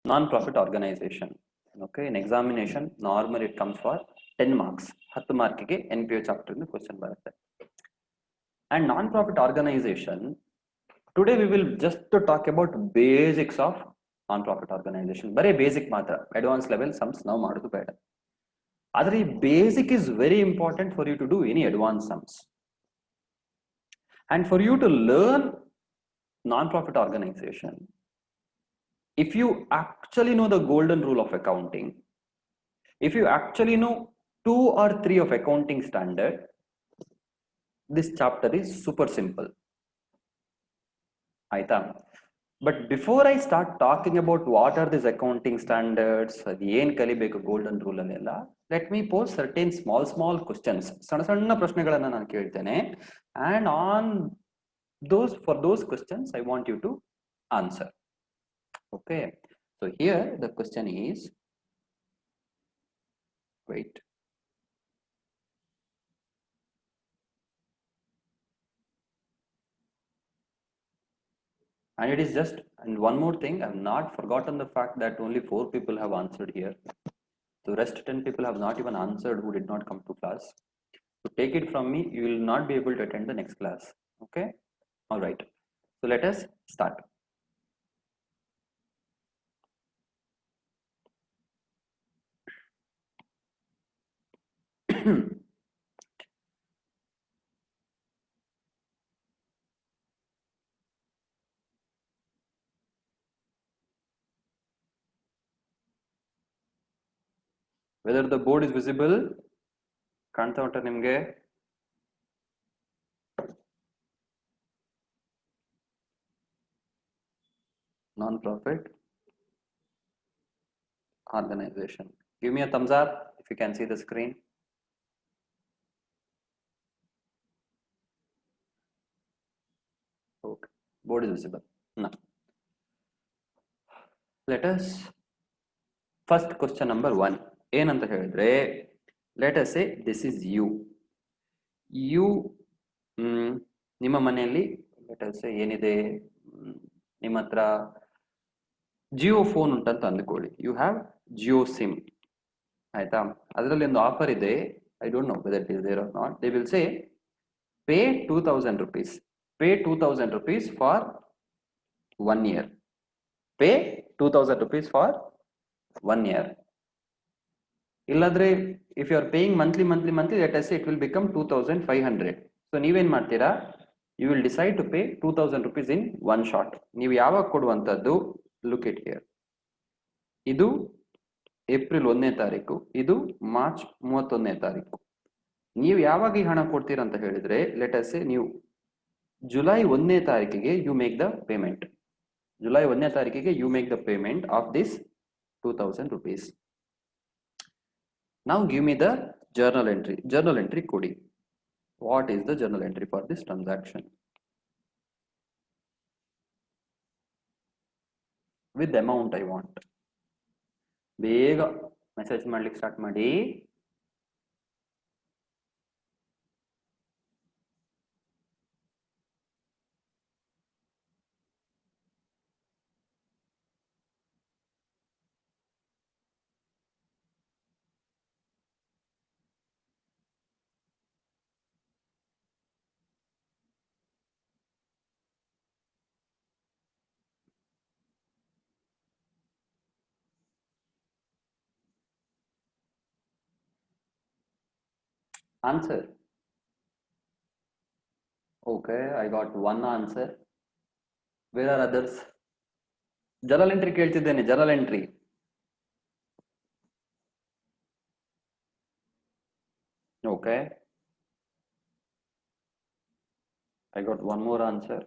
non-profit organization. Okay, in examination, normally it comes for 10 marks. 10 mark ke NPO chapter in the question barutte. And non-profit organization, today we will just to talk about basics of non-profit organization. Very basic matra, advanced level sums now madudu beda. Adri basic is very important for you to do any advanced sums. And for you to learn non-profit organization, if you actually know the golden rule of accounting, if you actually know 2 or 3 of accounting standard, this chapter is super simple. Aita. But before I start talking about what are these accounting standards, golden rule, let me pose certain small questions. And on for those questions, I want you to answer. Okay. So here the question is, wait. And it is just, and one more thing, I've not forgotten the fact that only 4 people have answered here. The rest 10 people have not even answered who did not come to class. So take it from me, you will not be able to attend the next class. Okay. All right. So let us start. Whether the board is visible, ಕಾಣ್ತಾ ಉಂಟಾ ನಿಮಗೆ? Non-profit organization. Give me a thumbs up if you can see the screen. Okay, board is visible. Now, let us first question number 1. ಏನಂತ ಹೇಳಿದ್ರೆ, let us say this is you. You ನಿಮ್ಮ ಮನೆಯಲ್ಲಿ let us say ಏನಿದೆ, ನಿಮ್ಮ ಹತ್ರ Jio phone ಉಂಟಂತ ಅಂದ್ಕೊಳ್ಳಿ. You have Jio sim, ಆಯ್ತಾ? ಅದರಲ್ಲಿ ಒಂದು ಆಫರ್ ಇದೆ. I don't know whether it is there or not. They will say pay 2000 rupees. Pay 2000 rupees for 1 year. Pay 2000 rupees for 1 year. ಇಲ್ಲಾಂದ್ರೆ if you are paying monthly let us say it will become 2500. So ನೀವೇನ್ ಮಾಡ್ತೀರಾ? You will decide to pay 2000 rupees in one shot. ನೀವು ಯಾವಾಗ ಕೊಡುವಂತದ್ದು, look it here. ಇದು April 1ನೇ ತಾರೀಕು, ಇದು ಮಾರ್ಚ್ 31ನೇ ತಾರೀಕು. ನೀವು ಯಾವಾಗ ಈ ಹಣ ಕೊಡ್ತೀರಾ ಅಂತ ಹೇಳಿದ್ರೆ, ಲೆಟ್ ಅಸ್ ಸೇ ನೀವು ಜುಲೈ 1ನೇ ತಾರೀಕಿಗೆ you make the payment. July 1ನೇ ತಾರೀಕಿಗೆ you make the payment of this 2000 rupees. Now give me the journal entry. Journal entry ಕೊಡಿ. What is the journal entry for this transaction? With the amount I want. ಬೇಗ message ಮಾಡ್ಲಿಕ್ಕೆ start ಮಾಡಿ. Answer. Okay, I got one answer. Where are others? Journal entry ಕೇಳ್ತಿದ್ದೇನೆ. Journal entry. Okay. I got one more answer.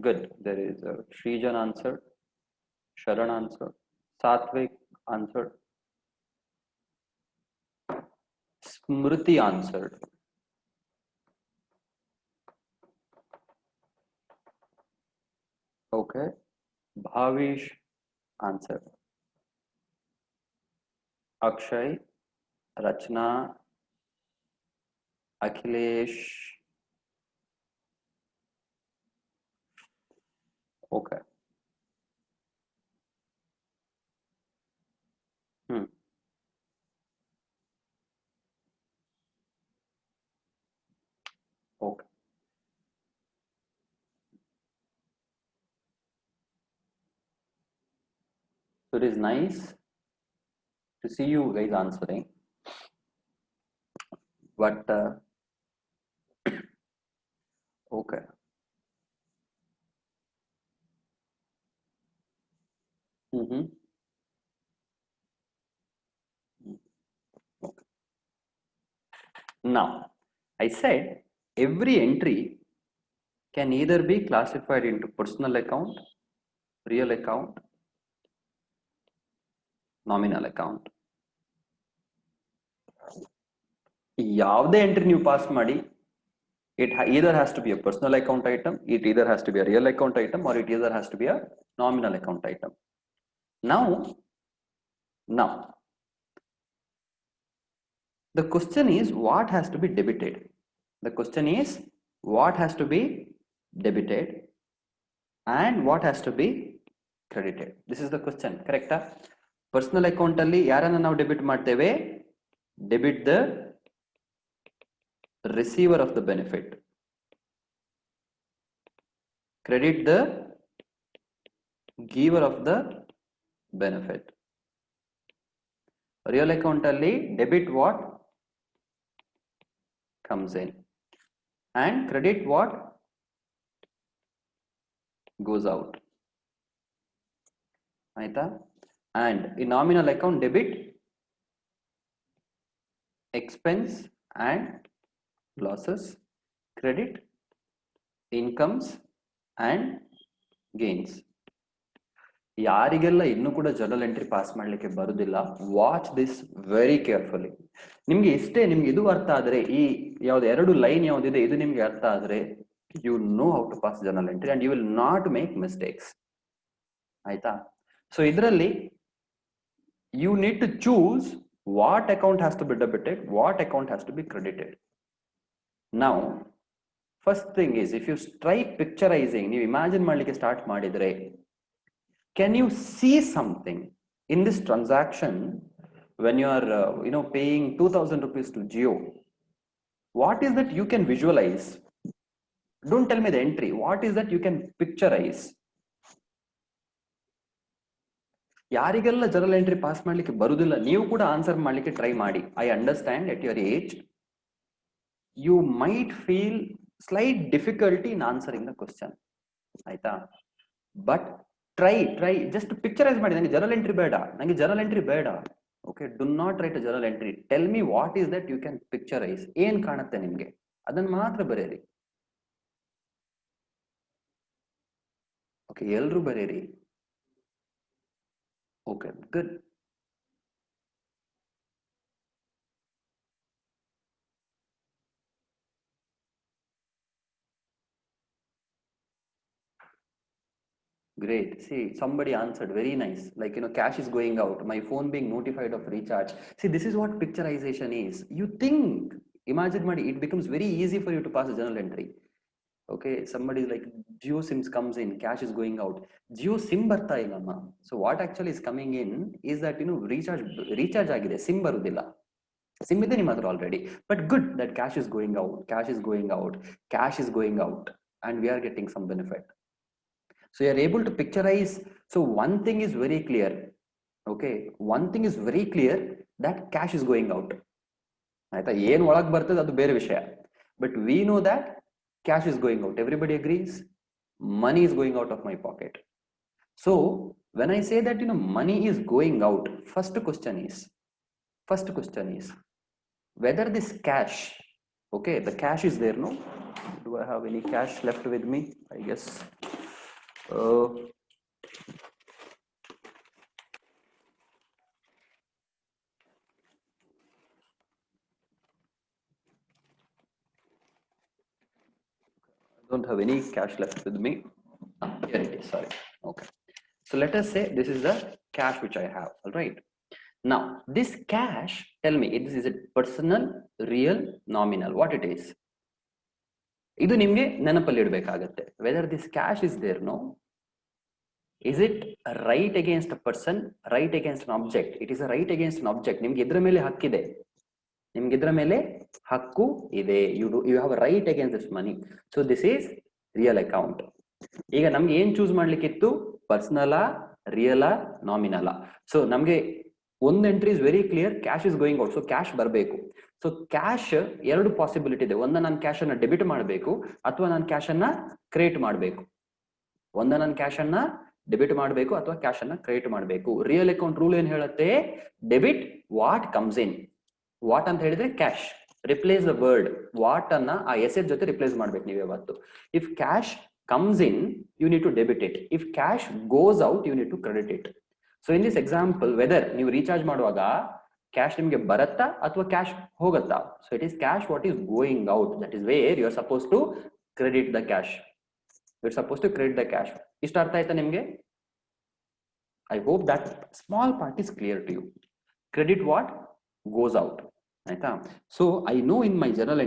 Good. There is a Srijan answered. Sharan answered. Satvik answered. Smriti answered. Okay. Bhavish answered. Akshay, Rachna, Akhilesh. Okay. So it is nice to see you guys answering, but okay. Mm-hmm. Okay. Now, I said every entry can either be classified into personal account, real account, nominal account. ಯಾವುದೇ entry ನೀವು pass ಮಾಡಿ, it either has to be a personal account item, it either has to be a real account item, or it either has to be a nominal account item. Now, the question is what has to be debited? The question is what has to be debited and what has to be credited. This is the question, correct? Personal account alli yaranna ನಾವು debit ಮಾಡ್ತೇವೆ? Debit the receiver of the benefit, credit the giver of the benefit. Real account alli debit what comes in and credit what goes out. Aita? And in nominal account debit expense and losses, credit incomes and gains. ಯಾರಿಗೆಲ್ಲ ಇನ್ನೂ ಕೂಡ journal entry pass ಮಾಡ್ಲಿಕ್ಕೆ ಬರುದಿಲ್ಲ, watch this very carefully. ನಿಮ್ಗೆ ಇಷ್ಟೇ, ನಿಮ್ಗೆ ಇದು ಅರ್ಥ ಆದ್ರೆ, ಈ ಯಾವ್ದು ಎರಡು ಲೈನ್ ಯಾವ್ದಿದೆ ಇದು ನಿಮ್ಗೆ ಅರ್ಥ ಆದ್ರೆ, you know how to pass journal entry and you will not make mistakes. ಆಯ್ತಾ? ಸೊ ಇದರಲ್ಲಿ you need to choose what account has to be debited, what account has to be credited. Now, first thing is, if you try picturizing, you imagine ಮಾಡ್ಲಿಕ್ಕೆ start ಮಾಡಿದ್ರೆ, can you see something in this transaction when you are paying 2000 rupees to Jio? What is that you can visualize? Don't tell me the entry. What is that you can picturize? ಯಾರಿಗೆಲ್ಲ journal entry pass ಮಾಡ್ಲಿಕ್ಕೆ ಬರುದಿಲ್ಲ, ನೀವು ಕೂಡ answer ಮಾಡ್ಲಿಕ್ಕೆ try ಮಾಡಿ. I understand at your age you might feel slight difficulty in answering the question. ಆಯ್ತಾ? But try just picturize ಮಾಡಿ. ನನಗೆ ಜರ್ನಲ್ ಎಂಟ್ರಿ ಬೇಡ, okay? Do not write a journal entry. Tell me what is that you can picturize. ಏನ್ ಕಾಣುತ್ತೆ ನಿಮ್ಗೆ ಅದನ್ನ ಮಾತ್ರ ಬರೆಯಿರಿ. ಓಕೆ, ಎಲ್ರು ಬರೆಯಿರಿ. Okay, good. Great. See, somebody answered very nice. Like, cash is going out, my phone being notified of recharge. See, this is what picturization is. You think, imagine money, it becomes very easy for you to pass a journal entry. Okay, somebody like Jio Sims comes in, cash is going out. Jio Sim barta illamma. So what actually is coming in is that recharge agide, Sim barudilla. Sim ide ನಿಮ್ಮ ಹತ್ರ already. But good that cash is going out, and we are getting some benefit. So you are able to picturize. So one thing is very clear. Okay, one thing is very clear, that cash is going out. ಆಯ್ತಾ? ಏನು ಒಳಗೆ ಬರ್ತದೆ ಅದು ಬೇರೆ ವಿಷಯ. But we know that cash is going out. Everybody agrees? Money is going out of my pocket. So when I say that money is going out, first question is whether this cash, okay, the cash is there, no? Do I have any cash left with me? I guess I don't have any cash left with me. Here it is, sorry. Okay, so let us say this is the cash which I have. All right, now this cash, tell me, is it personal, real, nominal? What it is? ಇದು ನಿಮಗೆ ನೆನಪಲ್ಲಿ ಇಡಬೇಕಾಗತ್ತೆ. Whether this cash is there, no? Is it a right against a person, right against an object? It is a right against an object. ನಿಮ್ಗೆ ಇದ್ರ ಮೇಲೆ ಹಕ್ಕಿದೆ, ನಿಮ್ಗೆ ಇದ್ರ ಮೇಲೆ ಹಕ್ಕು ಇದೆ. You have a right against this money. So this is real account. ಈಗ ನಮ್ಗೆ ಏನ್ ಚೂಸ್ ಮಾಡ್ಲಿಕ್ಕಿತ್ತು? ಪರ್ಸನಲಾ, ರಿಯಲ್ ನಾಮಿನಲ್. ಸೊ ನಮ್ಗೆ ಒಂದು entry is very clear, cash is going out, so cash ಬರಬೇಕು. ಸೊ ಕ್ಯಾಶ್ ಎರಡು ಪಾಸಿಬಿಲಿಟಿ ಇದೆ, ಒಂದ ನಾನು ಕ್ಯಾಶ್ ಅನ್ನ ಡೆಬಿಟ್ ಮಾಡಬೇಕು ಅಥವಾ ನಾನು ಕ್ಯಾಶ್ ಅನ್ನ ಕ್ರಿಯೇಟ್ ಮಾಡಬೇಕು. ಒಂದ ನಾನು ಕ್ಯಾಶ್ ಅನ್ನ ಡೆಬಿಟ್ ಮಾಡಬೇಕು ಅಥವಾ ಕ್ಯಾಶ್ ಅನ್ನ ಕ್ರಿಯೇಟ್ ಮಾಡಬೇಕು. ರಿಯಲ್ ಅಕೌಂಟ್ ರೂಲ್ ಏನ್ ಹೇಳುತ್ತೆ? Debit what comes in. What ಅಂತ ಹೇಳಿದ್ರೆ cash. Replace the word what ಅನ್ನ ಆ ಎಸೆಟ್ ಜೊತೆ ರಿಪ್ಲೇಸ್ ಮಾಡ್ಬೇಕು ನೀವು ಯಾವತ್ತು. If cash comes in you need to debit it, if cash goes out you need to credit it. So in this example, whether ನೀವು recharge ಮಾಡುವಾಗ cash ನಿಮಗೆ ಬರುತ್ತಾ ಅಥವಾ ಕ್ಯಾಶ್ ಹೋಗುತ್ತಾ? So it is cash what is going out, that is where you are suppose to credit the cash. You are suppose to credit the cash. ಇಷ್ಟ ಅರ್ಥ ಆಯ್ತಾ ನಿಮ್ಗೆ? I hope that small part is clear to you. Credit what goes out, ಆಯ್ತಾ? So I know in my journal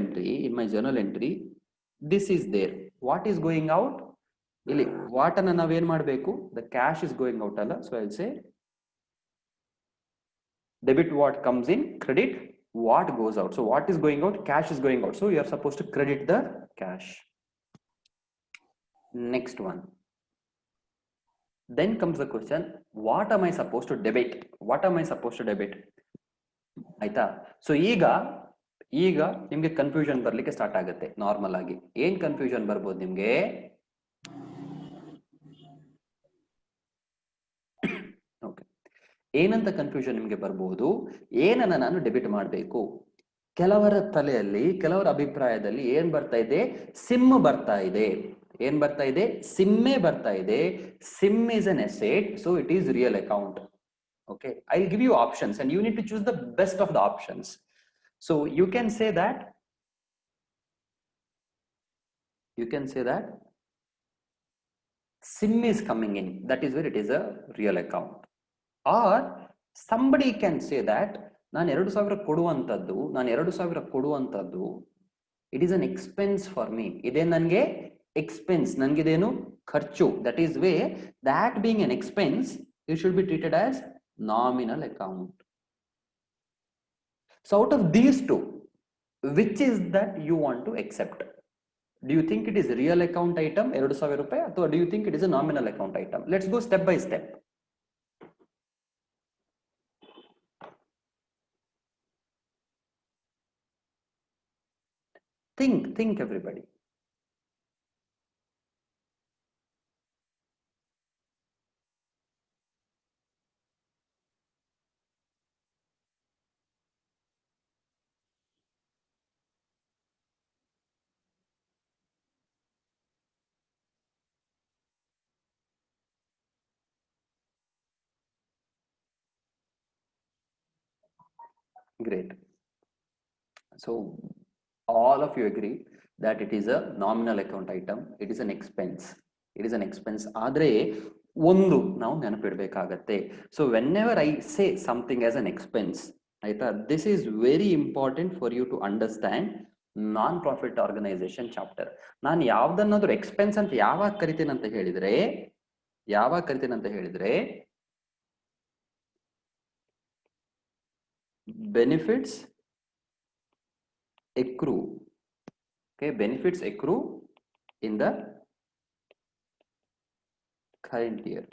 entry this is there. What is going out? ಇಲ್ಲಿ what ಅನ್ನ ನಾವೇನ್ ಮಾಡಬೇಕು? The cash is going out ಅಲ್ಲ. So I say debit what comes in, credit what goes out. So what is going out? Cash is going out, so you are supposed to credit the cash. Next one, then comes the question, what am I supposed to debit? What am I supposed to debit? ಆಯ್ತಾ? So ಈಗ ನಿಮ್ಗೆ confusion ಬರ್ಲಿಕ್ಕೆ start ಆಗುತ್ತೆ. Normal ಆಗಿ ಏನ್ confusion ಬರ್ಬೋದು ನಿಮ್ಗೆ? ಏನಂತ ಕನ್ಫ್ಯೂಷನ್ ನಿಮ್ಗೆ ಬರ್ಬೋದು? ಏನನ್ನ ನಾನು ಡೆಬಿಟ್ ಮಾಡಬೇಕು? ಕೆಲವರ ತಲೆಯಲ್ಲಿ, ಕೆಲವರ ಅಭಿಪ್ರಾಯದಲ್ಲಿ ಏನ್ ಬರ್ತಾ ಇದೆ? ಸಿಮ್ ಬರ್ತಾ ಇದೆ. ಏನ್ ಬರ್ತಾ ಇದೆ? ಸಿಮ್ಮೆ ಬರ್ತಾ ಇದೆ. Sim is an asset, so it is real account. Okay, I will give you options and you need to choose the best of the options. So you can say that sim is coming in, that is where it is a real account. Or somebody can say that ನಾನು 2,000 ಕೊಡುವಂತದ್ದು it is an expense for me. ಇದೇ ನನಗೆ expense, ನನಗಿದೇನು ಖರ್ಚು. That is way that being an expense it should be treated as nominal account. So out of these two, which is that you want to accept? Do you think it is real account item 2,000 ರೂಪಾಯಿ, ಅಥವಾ do you think it is a nominal account item? Let's go step by step. Think everybody. Great. So all of you agree that it is a nominal account item, it is an expense. ಆದ್ರೆ ಒಂದು ನಾವು ನೆನಪಿಡ್ಬೇಕಾಗತ್ತೆ. So whenever I say something as an expense, ಆಯ್ತಾ, this is very important for you to understand non profit organisation chapter. ನಾನು ಯಾವ್ದನ್ನಾದ್ರೂ expense ಅಂತ ಯಾವಾಗ ಕರಿತೇನೆ ಅಂತ ಹೇಳಿದ್ರೆ benefits accrue. Okay, benefits accrue in the current year.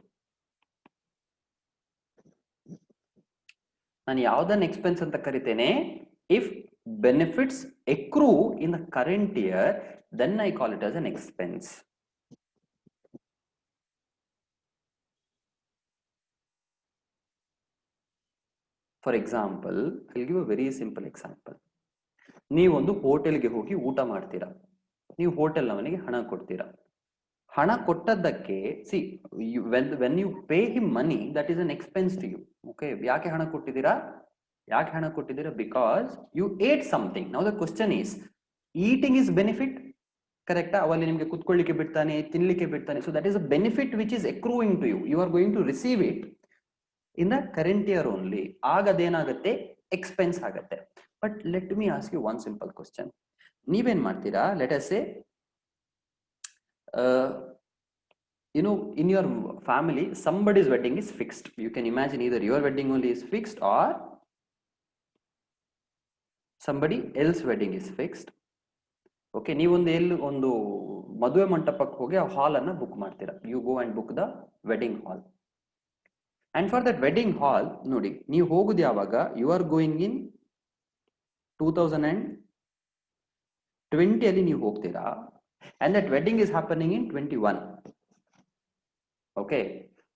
ನಾನು ಯಾವ್ದನ್ನ ಎಕ್ಸ್ಪೆನ್ಸ್ ಅಂತ ಕರಿತೇನೆ? if benefits accrue in the current year, then I call it as an expense. For example, I'll give a very simple example. ನೀವೊಂದು ಹೋಟೆಲ್ಗೆ ಹೋಗಿ ಊಟ ಮಾಡ್ತೀರಾ. ನೀವು ಹೋಟೆಲ್ನವನಿಗೆ ಹಣ ಕೊಡ್ತೀರಾ. ಹಣ ಕೊಟ್ಟದ್ದಕ್ಕೆ when you pay him money, that is an expense to you. Okay, ಯಾಕೆ ಹಣ ಕೊಟ್ಟಿದ್ದೀರಾ? Because you ate something. Now the question is, eating is benefit, correct? ಅವಲ್ಲಿ ನಿಮಗೆ ಕುತ್ಕೊಳ್ಳಿಕ್ಕೆ ಬಿಡ್ತಾನೆ, ತಿನ್ಲಿಕ್ಕೆ ಬಿಡ್ತಾನೆ. So that is a benefit which is accruing to you. You are going to receive it in the current year only. ಆಗದೇನಾಗುತ್ತೆ? Expense ಆಗುತ್ತೆ. But let me ask you one simple question. ನೀವೇನ್ ಮಾಡ್ತೀರಾ? Let us say in your family somebody's wedding is fixed. You can imagine either your wedding only is fixed or somebody else wedding is fixed. Okay, ಒಂದು ಮದುವೆ ಮಂಟಪಕ್ಕೆ ಹೋಗಿ ಆ ಹಾಲ್ ಅನ್ನ book ಮಾಡ್ತೀರಾ. You go and book the wedding hall. And for that wedding hall ನೋಡಿ, ನೀವು ಹೋಗುದು ಯಾವಾಗ, ಯು ಆರ್ ಗೋಯಿಂಗ್ ಇನ್ 2020 ಅಲ್ಲಿ ನೀವು ಹೋಗ್ತೀರಾ, and that wedding is happening in 21. Okay,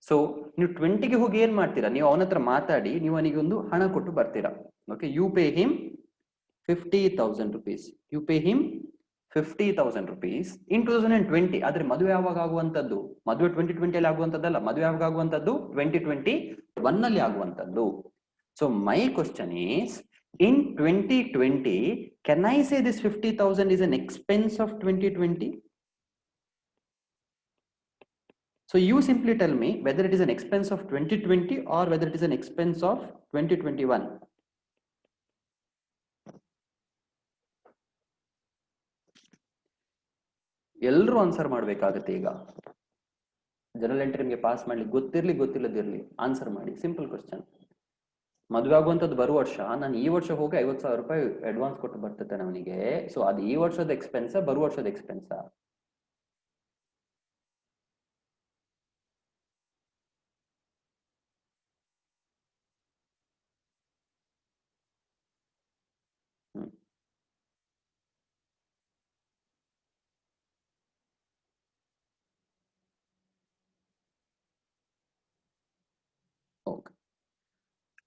so ನೀವು 20ಗೆ ಹೋಗಿ ಏನ್ ಮಾಡ್ತೀರಾ, ನೀವು ಅವನ ಹತ್ರ ಮಾತಾಡಿ ನೀವು ಅವನಿಗೆ ಒಂದು ಹಣ ಕೊಟ್ಟು ಬರ್ತೀರಾ. Okay, you pay him 50,000 rupees. You pay him 50,000 rupees in 2020. ಆದ್ರೆ ಮದುವೆ ಯಾವಾಗ ಆಗುವಂತದ್ದು, ಮದುವೆ 2020 ಅಲ್ಲಿ ಆಗುವಂತದ್ದಲ್ಲ, ಮದುವೆ ಯಾವಾಗ ಆಗುವಂತದ್ದು 2021 ಅಲ್ಲಿ ಆಗುವಂತದ್ದು. So my question is, in 2020 can I say this 50,000 is an expense of 2020? So you simply tell me whether it is an expense of 2020 or whether it is an expense of 2021. ಎಲ್ಲರೂ answer ಮಾಡ್ಬೇಕಾಗತ್ತೆ. ಈಗ general entry ನಿಮಗೆ pass ಮಾಡ್ಲಿಕ್ಕೆ ಗೊತ್ತಿರ್ಲಿ ಗೊತ್ತಿಲ್ಲದಿರ್ಲಿ answer ಮಾಡಿ. Simple question. ಮದುವೆ ಆಗುವಂತದ್ದು ಬರುವ ವರ್ಷ, ನಾನು ಈ ವರ್ಷ ಹೋಗಿ 50,000 ರೂಪಾಯಿ ಅಡ್ವಾನ್ಸ್ ಕೊಟ್ಟು ಬರ್ತೇನೆ ಅವನಿಗೆ. ಸೊ ಅದು ಈ ವರ್ಷದ ಎಕ್ಸ್ಪೆನ್ಸಾ ಬರುವ ವರ್ಷದ ಎಕ್ಸ್ಪೆನ್ಸಾ?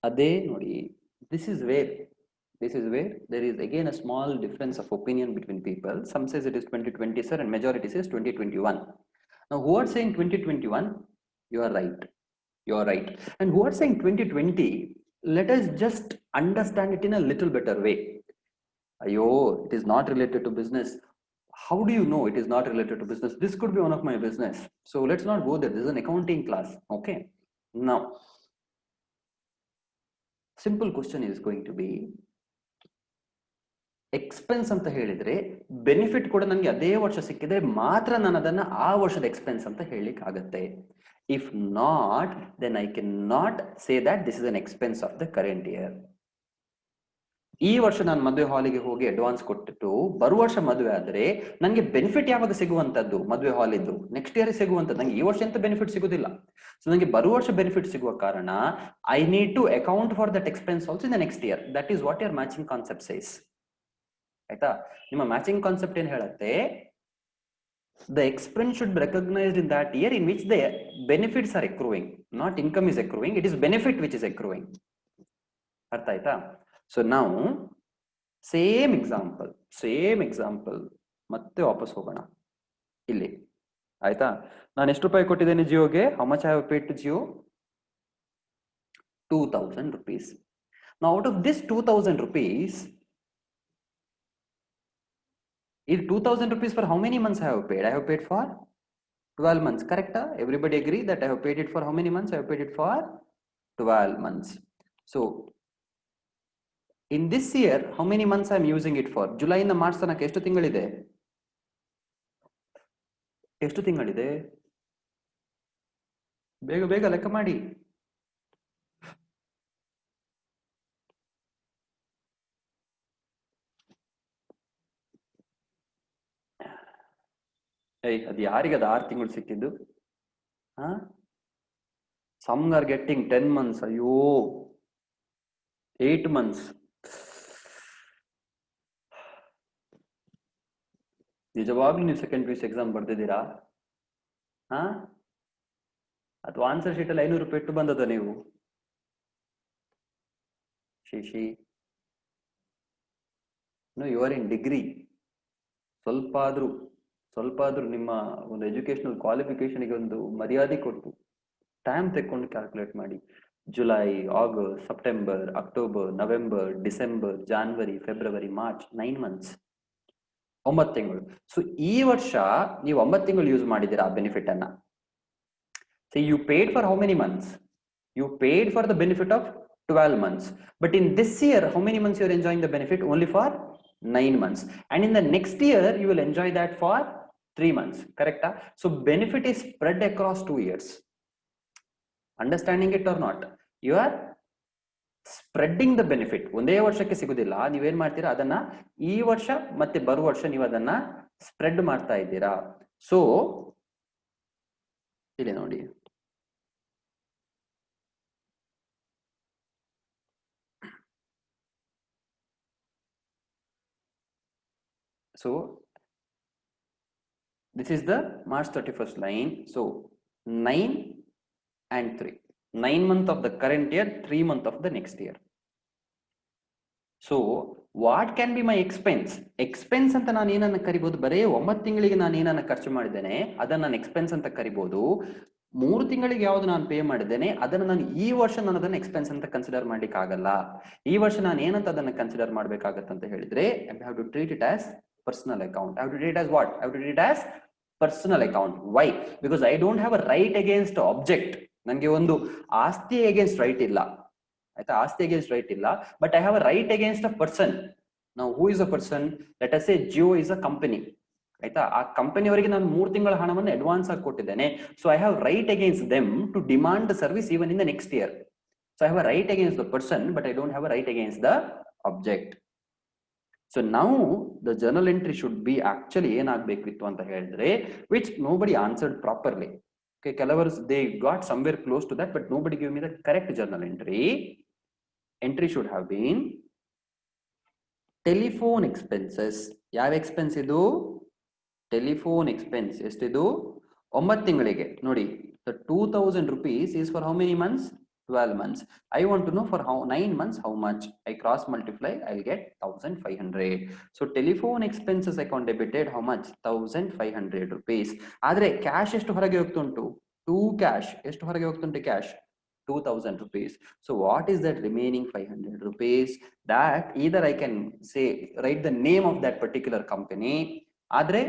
ಅದೇ ನೋಡಿ, this is where there is again a small difference of opinion between people. Some says it is 2020 sir, and majority says 2021. Now who are saying 2021, you are right, and who are saying 2020, let us just understand it in a little better way. Ayo, it is not related to business. How do you know it is not related to business? This could be one of my business, so let's not go there. This is an accounting class. Okay, now simple question is going to be, expense ಅಂತ ಹೇಳಿದ್ರೆ benefit ಕೂಡ ನನಗೆ ಅದೇ ವರ್ಷ ಸಿಕ್ಕಿದ್ರೆ ಮಾತ್ರ ನಾನು ಅದನ್ನ ಆ ವರ್ಷದ ಎಕ್ಸ್ಪೆನ್ಸ್ ಅಂತ ಹೇಳಲಿಕ್ಕೆ ಆಗುತ್ತೆ. If not, then I can not say that this is an expense of the current year. ಈ ವರ್ಷ ನಾನು ಮದುವೆ ಹಾಲಿಗೆ ಹೋಗಿ ಅಡ್ವಾನ್ಸ್ ಕೊಟ್ಟಿಟ್ಟು ಬರುವ ವರ್ಷ ಮದುವೆ ಆದ್ರೆ ನನಗೆ ಬೆನಿಫಿಟ್ ಯಾವಾಗ ಸಿಗುವಂತದ್ದು, ಮದುವೆ ಹಾಲ್ ಇದ್ದು ನೆಕ್ಸ್ಟ್ ಇಯರ್ ಸಿಗುವಂತದ್ದು. ನಂಗೆ ಈ ವರ್ಷ ಎಂತ ಬೆನಿಫಿಟ್ ಸಿಗುದಿಲ್ಲ. ಸೊ ನನಗೆ ಬರುವ ವರ್ಷ ಬೆನಿಫಿಟ್ ಸಿಗುವ ಕಾರಣ I need to account for that expense also in the next year. That is what your matching concept says. ಆಯ್ತಾ? ನಿಮ್ಮ ಮ್ಯಾಚಿಂಗ್ ಕಾನ್ಸೆಪ್ಟ್ ಏನ್ ಹೇಳುತ್ತೆ, the expense should be recognized in that year in which the benefits are accruing, not income is accruing, it is benefit which is accruing. ಅರ್ಥ ಆಯ್ತಾ? So ನಾವು same example ಮತ್ತೆ ವಾಪಸ್ ಹೋಗೋಣ ಇಲ್ಲಿ. ಆಯ್ತಾ? ನಾನು ಎಷ್ಟು ರೂಪಾಯಿ ಕೊಟ್ಟಿದ್ದೇನೆ ಜಿಯೋಗೆ? How much I have paid to Jio? 2,000 rupees. Now out of this 2,000 rupees, is 2,000 rupees for how many months I have paid? I have paid for 12 months. Correct? Everybody agree that I have paid it for how many months? I have paid it for 12 months. So in this year, how many months I am using it for? July ಇಂದ March ತನಕ ಎಷ್ಟು ತಿಂಗಳಿದೆ? ಎಷ್ಟು ತಿಂಗಳಿದೆ? ಬೇಗ ಬೇಗ ಲೆಕ್ಕ ಮಾಡಿ. ಅದು ಯಾರಿಗೆ ಅದು 6 ತಿಂಗಳು ಸಿಕ್ಕಿದ್ದು? Some are getting 10 months. ಅಯ್ಯೋ, 8 months. ನಿಜವಾಗ್ಲೂ ನೀವು second P U C exam ಬರ್ದಿದ್ದೀರಾ? ಅಥವಾ ಆನ್ಸರ್ ಶೀಟ್ ಅಲ್ಲಿ 500 ರೂಪಾಯಿ ಇಟ್ಟು ಬಂದದ ನೀವು? ಶಿಶಿ, ಯು ಆರ್ ಇನ್ ಡಿಗ್ರಿ. ಸ್ವಲ್ಪ ಆದ್ರೂ ನಿಮ್ಮ ಒಂದು ಎಜುಕೇಶನಲ್ ಕ್ವಾಲಿಫಿಕೇಶನ್ಗೆ ಒಂದು ಮರ್ಯಾದೆ ಕೊಟ್ಟು ಟೈಮ್ ತೆಕ್ಕೊಂಡು ಕ್ಯಾಲ್ಕುಲೇಟ್ ಮಾಡಿ. July, August, September, October, November, December, January, February, March, 9 months, 9 ತಿಂಗಳು. ಸೊ ಈ ವರ್ಷ ನೀವು 9 ತಿಂಗಳು ಯೂಸ್ ಮಾಡಿದ್ದೀರಾ ಆ ಬೆನಿಫಿಟ್ ಅನ್ನ. So you paid for how many months? You paid for the benefit of 12 months. But in this year, how many months you are enjoying the benefit? Only for 9 months. And in the next year, you will enjoy that for 3 months. Correct? So benefit is spread across 2 years. Understanding it or not? You are spreading the benefit. ಒಂದೇ ವರ್ಷಕ್ಕೆ ಸಿಗುದಿಲ್ಲ. ನೀವೇನ್ ಮಾಡ್ತೀರಾ, ಅದನ್ನ ಈ ವರ್ಷ ಮತ್ತೆ ಬರುವ ವರ್ಷ ನೀವು ಅದನ್ನ ಸ್ಪ್ರೆಡ್ ಮಾಡ್ತಾ ಇದ್ದೀರಾ. ಸೊ ಇಲ್ಲಿ ನೋಡಿ, So this is the March 31st line. So 9 and 3, 9 month of the current year, 3 month of the next year. So what can be my expense? Expense ಅಂತ ನಾನು ಏನನ್ನ ಕರಿಬಹುದು? ಬರೇ 9 ತಿಂಗಳಿಗೆ ನಾನು ಏನನ್ನ ಖರ್ಚು ಮಾಡಿದ್ದೇನೆ ಅದನ್ನ ನಾನು ಎಕ್ಸ್ಪೆನ್ಸ್ ಅಂತ ಕರಿಬಹುದು. 3 ತಿಂಗಳಿಗೆ ಯಾವ್ದು ನಾನು ಪೇ ಮಾಡಿದ್ದೇನೆ ಅದನ್ನ ನಾನು ಈ ವರ್ಷ ನಾನು ಅದನ್ನ ಎಕ್ಸ್ಪೆನ್ಸ್ ಅಂತ ಕನ್ಸಿಡರ್ ಮಾಡ್ಲಿಕ್ಕೆ ಆಗಲ್ಲ. ಈ ವರ್ಷ ನಾನು ಏನಂತ ಅದನ್ನ ಕನ್ಸಿಡರ್ ಮಾಡ್ಬೇಕಾಗತ್ತೆ ಅಂತ ಹೇಳಿದ್ರೆ I have to treat it as personal account. I have to treat it as what? I have to treat it as personal account. Why? Because I don't have a right against object. ನನಗೆ ಒಂದು ಆಸ್ತಿ against right ಇಲ್ಲ. ಆಯ್ತಾ? ಆಸ್ತಿ against right ಇಲ್ಲ, but I have a right against a person. Now who is a person? Let us say Jio is a company. ಆಯ್ತಾ? ಆ ಕಂಪನಿಯವರಿಗೆ ನಾನು 3 ತಿಂಗಳ ಹಣವನ್ನು ಅಡ್ವಾನ್ಸ್ ಆಗಿ ಕೊಟ್ಟಿದ್ದೇನೆ. So I have right against them to demand the service even in the next year. So I have a right against the person, but I don't have a right against the object. So now the journal entry should be actually ಏನಾಗಬೇಕಿತ್ತು ಅಂತ ಹೇಳಿದ್ರೆ which nobody answered properly. Okay, ಕೆಲವರು they got somewhere close to that, but nobody gave me the correct journal entry. Entry should have been telephone expenses. ಯಾವ expense ಇದು? Telephone expense. ಎಷ್ಟಿದು? 9 ತಿಂಗಳಿಗೆ. ನೋಡಿ, the 2000 rupees is for how many months? 12 months. I want to know for how 9 months how much. I cross multiply, I'll get 1500. So telephone expenses account debited how much? 1500 rupees. ಆದ್ರೆ cash ಎಷ್ಟು ಹೊರಗೆ ಹೋಗ್ತುಂಟು? 2 cash. ಎಷ್ಟು ಹೊರಗೆ ಹೋಗ್ತುಂಟು cash? 2000 rupees. So what is that remaining 500 rupees? That either I can say write the name of that particular company. ಆದ್ರೆ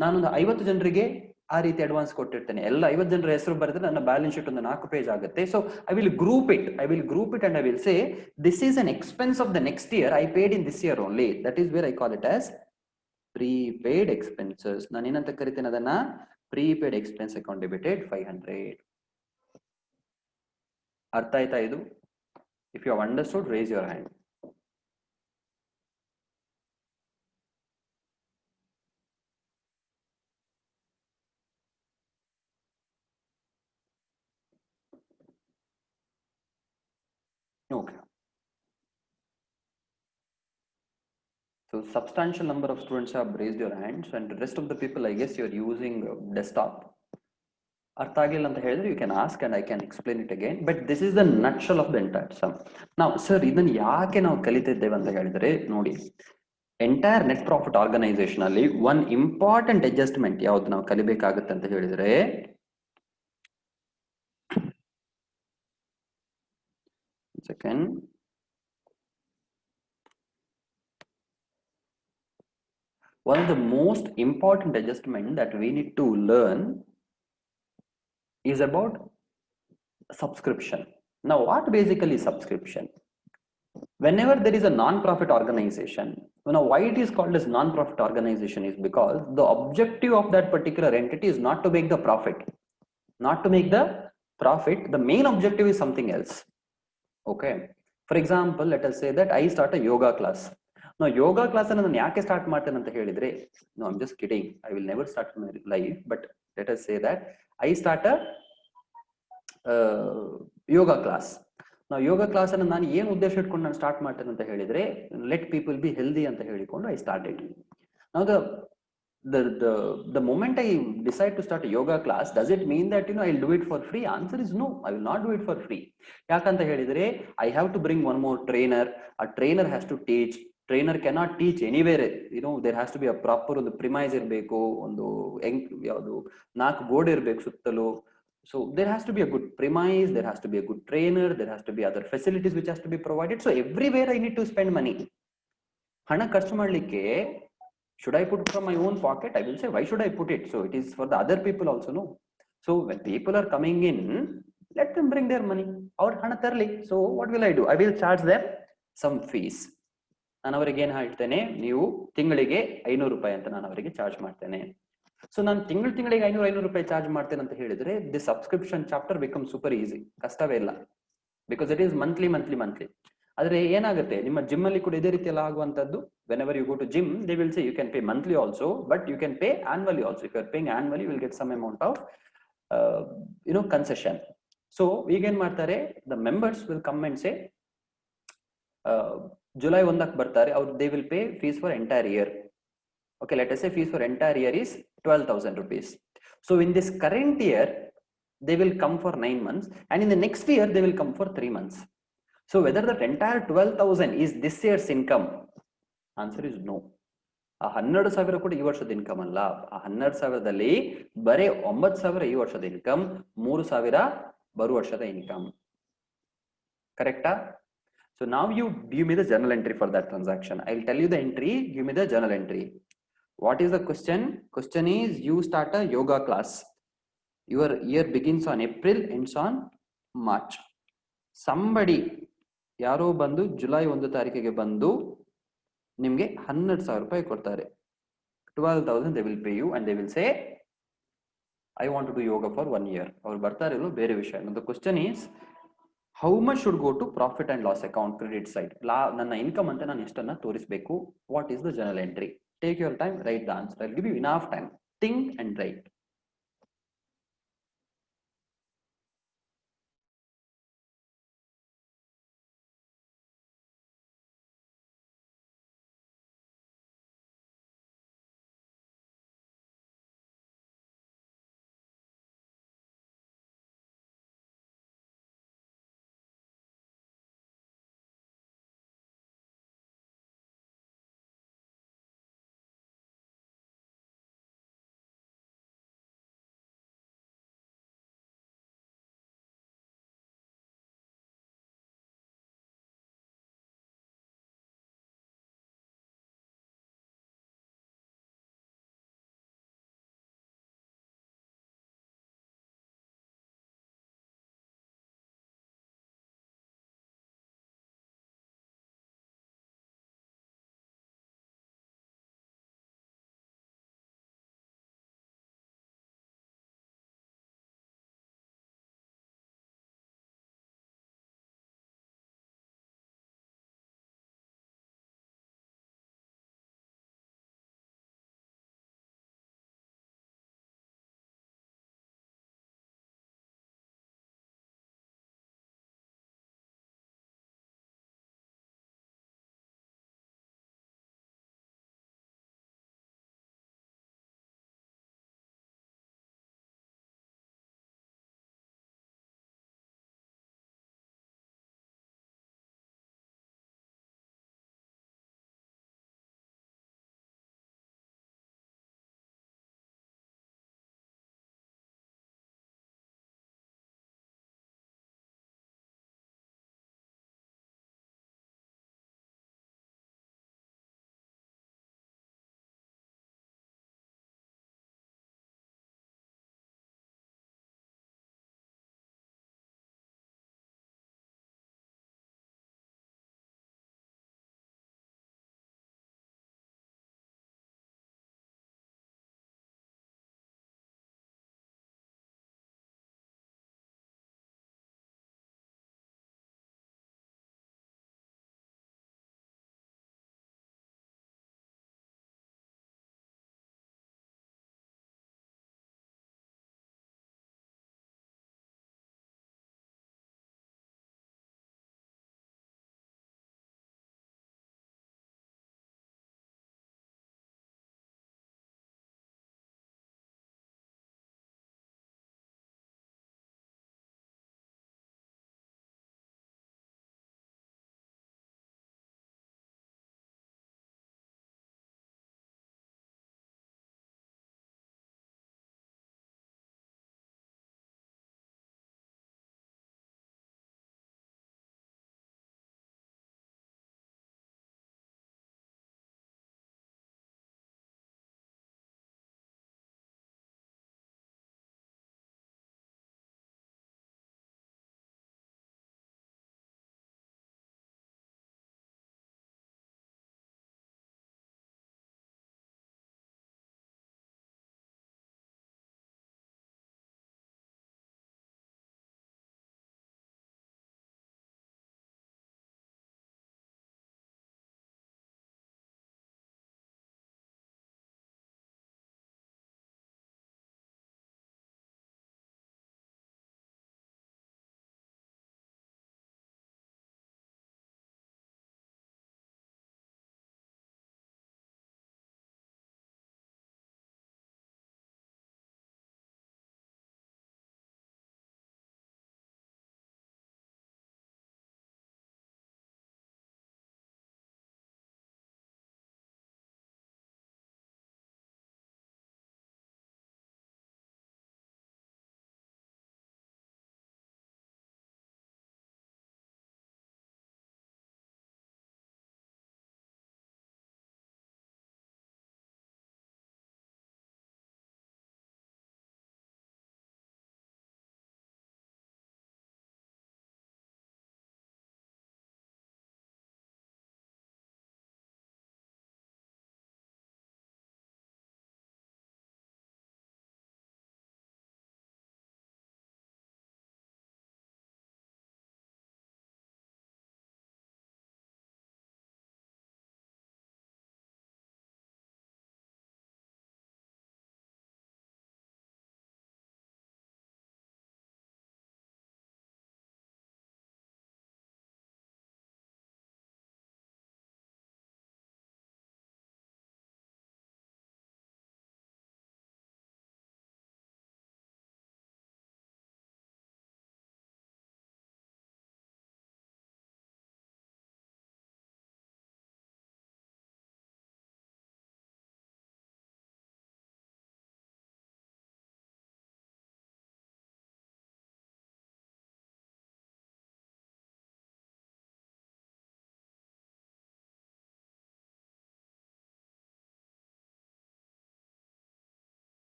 ನಾನೊಂದು 50 ಜನರಿಗೆ ಆ ರೀತಿ ಅಡ್ವಾನ್ಸ್ ಕೊಟ್ಟಿರ್ತೇನೆ. ಎಲ್ಲ 50 ಜನರ ಹೆಸರು ಬರೆದ್ರೆ ನನ್ನ ಬ್ಯಾಲೆನ್ಸ್ ಶೀಟ್ ಒಂದು 4 ಪೇಜ್ ಆಗುತ್ತೆ. So I will group it and I will say this is an expense of the next year. I paid in this year only. That is where I call it as prepaid expenses. ನಾನು ಏನಂತ ಕರಿತೇನೆ ಅದನ್ನ? Prepaid expense account debited 500. ಅರ್ಥ ಆಯ್ತಾ ಇದು? If you have understood, raise your hand. Okay. So substantial number of students have raised your hands, and the rest of the people, I guess you're using desktop. ಅರ್ಥ ಆಗಿಲ್ಲ ಅಂತ ಹೇಳಿದ್ರೆ you can ask and I can explain it again, but this is the nutshell of the entire sum. Now sir, ಇದನ್ನ ಯಾಕೆ ನಾವು ಕಲಿತಿದ್ದೇವೆ ಅಂತ ಹೇಳಿದ್ರೆ ನೋಡಿ, ಎಂಟೈರ್ ನೆಟ್ ಪ್ರಾಫಿಟ್ ಆರ್ಗನೈಸೇಷನ್ ಅಲ್ಲಿ ಒನ್ ಇಂಪಾರ್ಟೆಂಟ್ ಅಡ್ಜಸ್ಟ್ಮೆಂಟ್ ಯಾವ್ದು ನಾವು ಕಲಿಬೇಕಾಗುತ್ತೆ ಅಂತ ಹೇಳಿದ್ರೆ second, one of the most important adjustment that we need to learn is about subscription. Now what basically is subscription? Whenever there is a non-profit organization, you know why it is called as non-profit organization is because the objective of that particular entity is not to make the profit. The main objective is something else. Okay, for example, let us say that I start a yoga class. Now yoga class ಅನ್ನು ನಾನು ಯಾಕೆ start ಮಾಡ್ತೇನೆ ಅಂತ ಹೇಳಿದ್ರೆ, no, I'm just kidding, I will never start my life, but let us say that I start a yoga class. ನಾವು ಯೋಗ class ಅನ್ನು ನಾನು ಏನು ಉದ್ದೇಶ ಇಟ್ಕೊಂಡು ನಾನು ಸ್ಟಾರ್ಟ್ ಮಾಡ್ತೇನೆ ಅಂತ ಹೇಳಿದ್ರೆ, ಲೆಟ್ ಪೀಪಲ್ ಬಿ ಹೆಲ್ದಿ ಅಂತ ಹೇಳಿಕೊಂಡು ಐ ಸ್ಟಾರ್ಟೆಡ್. ನಾವು the moment I decide to start a yoga class, does it mean that I'll do it for free? Answer is no, I will not do it for free. ಯಾಕಂತ ಹೇಳಿದ್ರೆ I have to bring one more trainer. A trainer has to teach. Trainer cannot teach anywhere. There has to be a proper ಒಂದು premise ಇರಬೇಕು, ಒಂದು ಯಾವುದು 4 ಗೋಡೆ ಇರಬೇಕು ಸುತ್ತಲೂ. So there has to be a good premise, there has to be a good trainer, there has to be other facilities which has to be provided. So everywhere I need to spend money. ಹಣ ಖರ್ಚು ಮಾಡ್ಲಿಕ್ಕೆ should I put from my own pocket? I will say, why should I put it? So it is for the other people also, no? So when people are coming in, let them bring their money. Our hana tarli. So what will I do? I will charge them some fees. ನಾನು ಅವರಿಗೆ ಏನು ಹೇಳ್ತೇನೆ, ನೀವು ತಿಂಗಳಿಗೆ 500 ರೂಪಾಯಿ ಅಂತ ನಾನು ಅವರಿಗೆ ಚಾರ್ಜ್ ಮಾಡ್ತೇನೆ. ಸೊ ನಾನು ತಿಂಗಳಿಗೆ 500 ರೂಪಾಯಿ ಚಾರ್ಜ್ ಮಾಡ್ತೇನೆ ಅಂತ ಹೇಳಿದ್ರೆ the subscription chapter become super easy. ಕಷ್ಟವೇ ಇಲ್ಲ, ಬಿಕಾಸ್ ಇಟ್ ಈಸ್ ಮಂತ್ಲಿ. ಆದ್ರೆ ಏನಾಗುತ್ತೆ, ನಿಮ್ಮ ಜಿಮ್ ಅಲ್ಲಿ ಕೂಡ ಇದೇ ರೀತಿ ಎಲ್ಲ ಆಗುವಂತದ್ದು. whenever you go to gym, they will say you can pay monthly also, but you can pay annually also. If you are paying annually, you will get some amount of concession. So ಈಗ ಏನ್ ಮಾಡ್ತಾರೆ, the members will come and say July 1ಕ್ಕೆ ಬರ್ತಾರೆ, ಅವ್ರು they will pay fees for entire year. Okay, let us say fees for entire year is 12,000 rupees. So in this current year, they will come for 9 months, and in the next year, they will come for 3 months. So whether that entire 12,000 is this year's income, answer is no. ಆ 12,000 ಕೂಡ ಈ ವರ್ಷದ income ಅಲ್ಲ. ಆ 12,000ದಲ್ಲಿ ಬರೀ 9,000 ಈ ವರ್ಷದ income, 3,000 ಬರುವ ವರ್ಷದ ಇನ್ಕಮ್. ಕರೆಕ್ಟಾ? So now you give me the journal entry for that transaction. I'll tell you the entry, give me the journal entry. What is the question? Question is, you start a yoga class. Your year begins on April, ends on March. Somebody, ಯಾರೋ ಬಂದು July 1 ತಾರೀಕಿಗೆ ಬಂದು ನಿಮಗೆ 12,000 ರೂಪಾಯಿ ಕೊಡ್ತಾರೆ. 12,000 they will pay you and they will say, I want to do yoga for 1 year. ಅವ್ರು ಬರ್ತಾರೆ ಇಲ್ಲೋ ಬೇರೆ ವಿಷಯ. The question is, how much should go to profit and loss account credit side? ನನ್ನ ಇನ್ಕಮ್ ಅಂತ ನಾನು ಎಷ್ಟನ್ನ ತೋರಿಸಬೇಕು? What is the journal entry? Take your time, write the answer. I'll give you enough time. Think and write.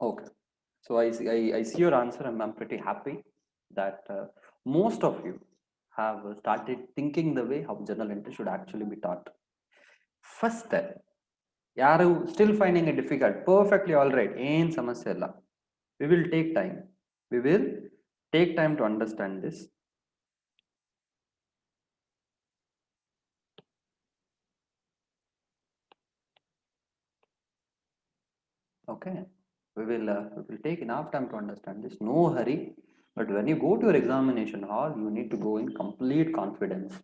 Okay. So I see your answer, and I'm pretty happy that most of you have started thinking the way how journal entry should actually be taught. First step, ಯಾರು still finding it difficult, perfectly all right, ಏನ್ ಸಮಸ್ಯೆ ಇಲ್ಲ. We will take time. We will take time to understand this. Okay. We will take enough time to understand this. No hurry. But when you go to your examination hall, you need to go in complete confidence.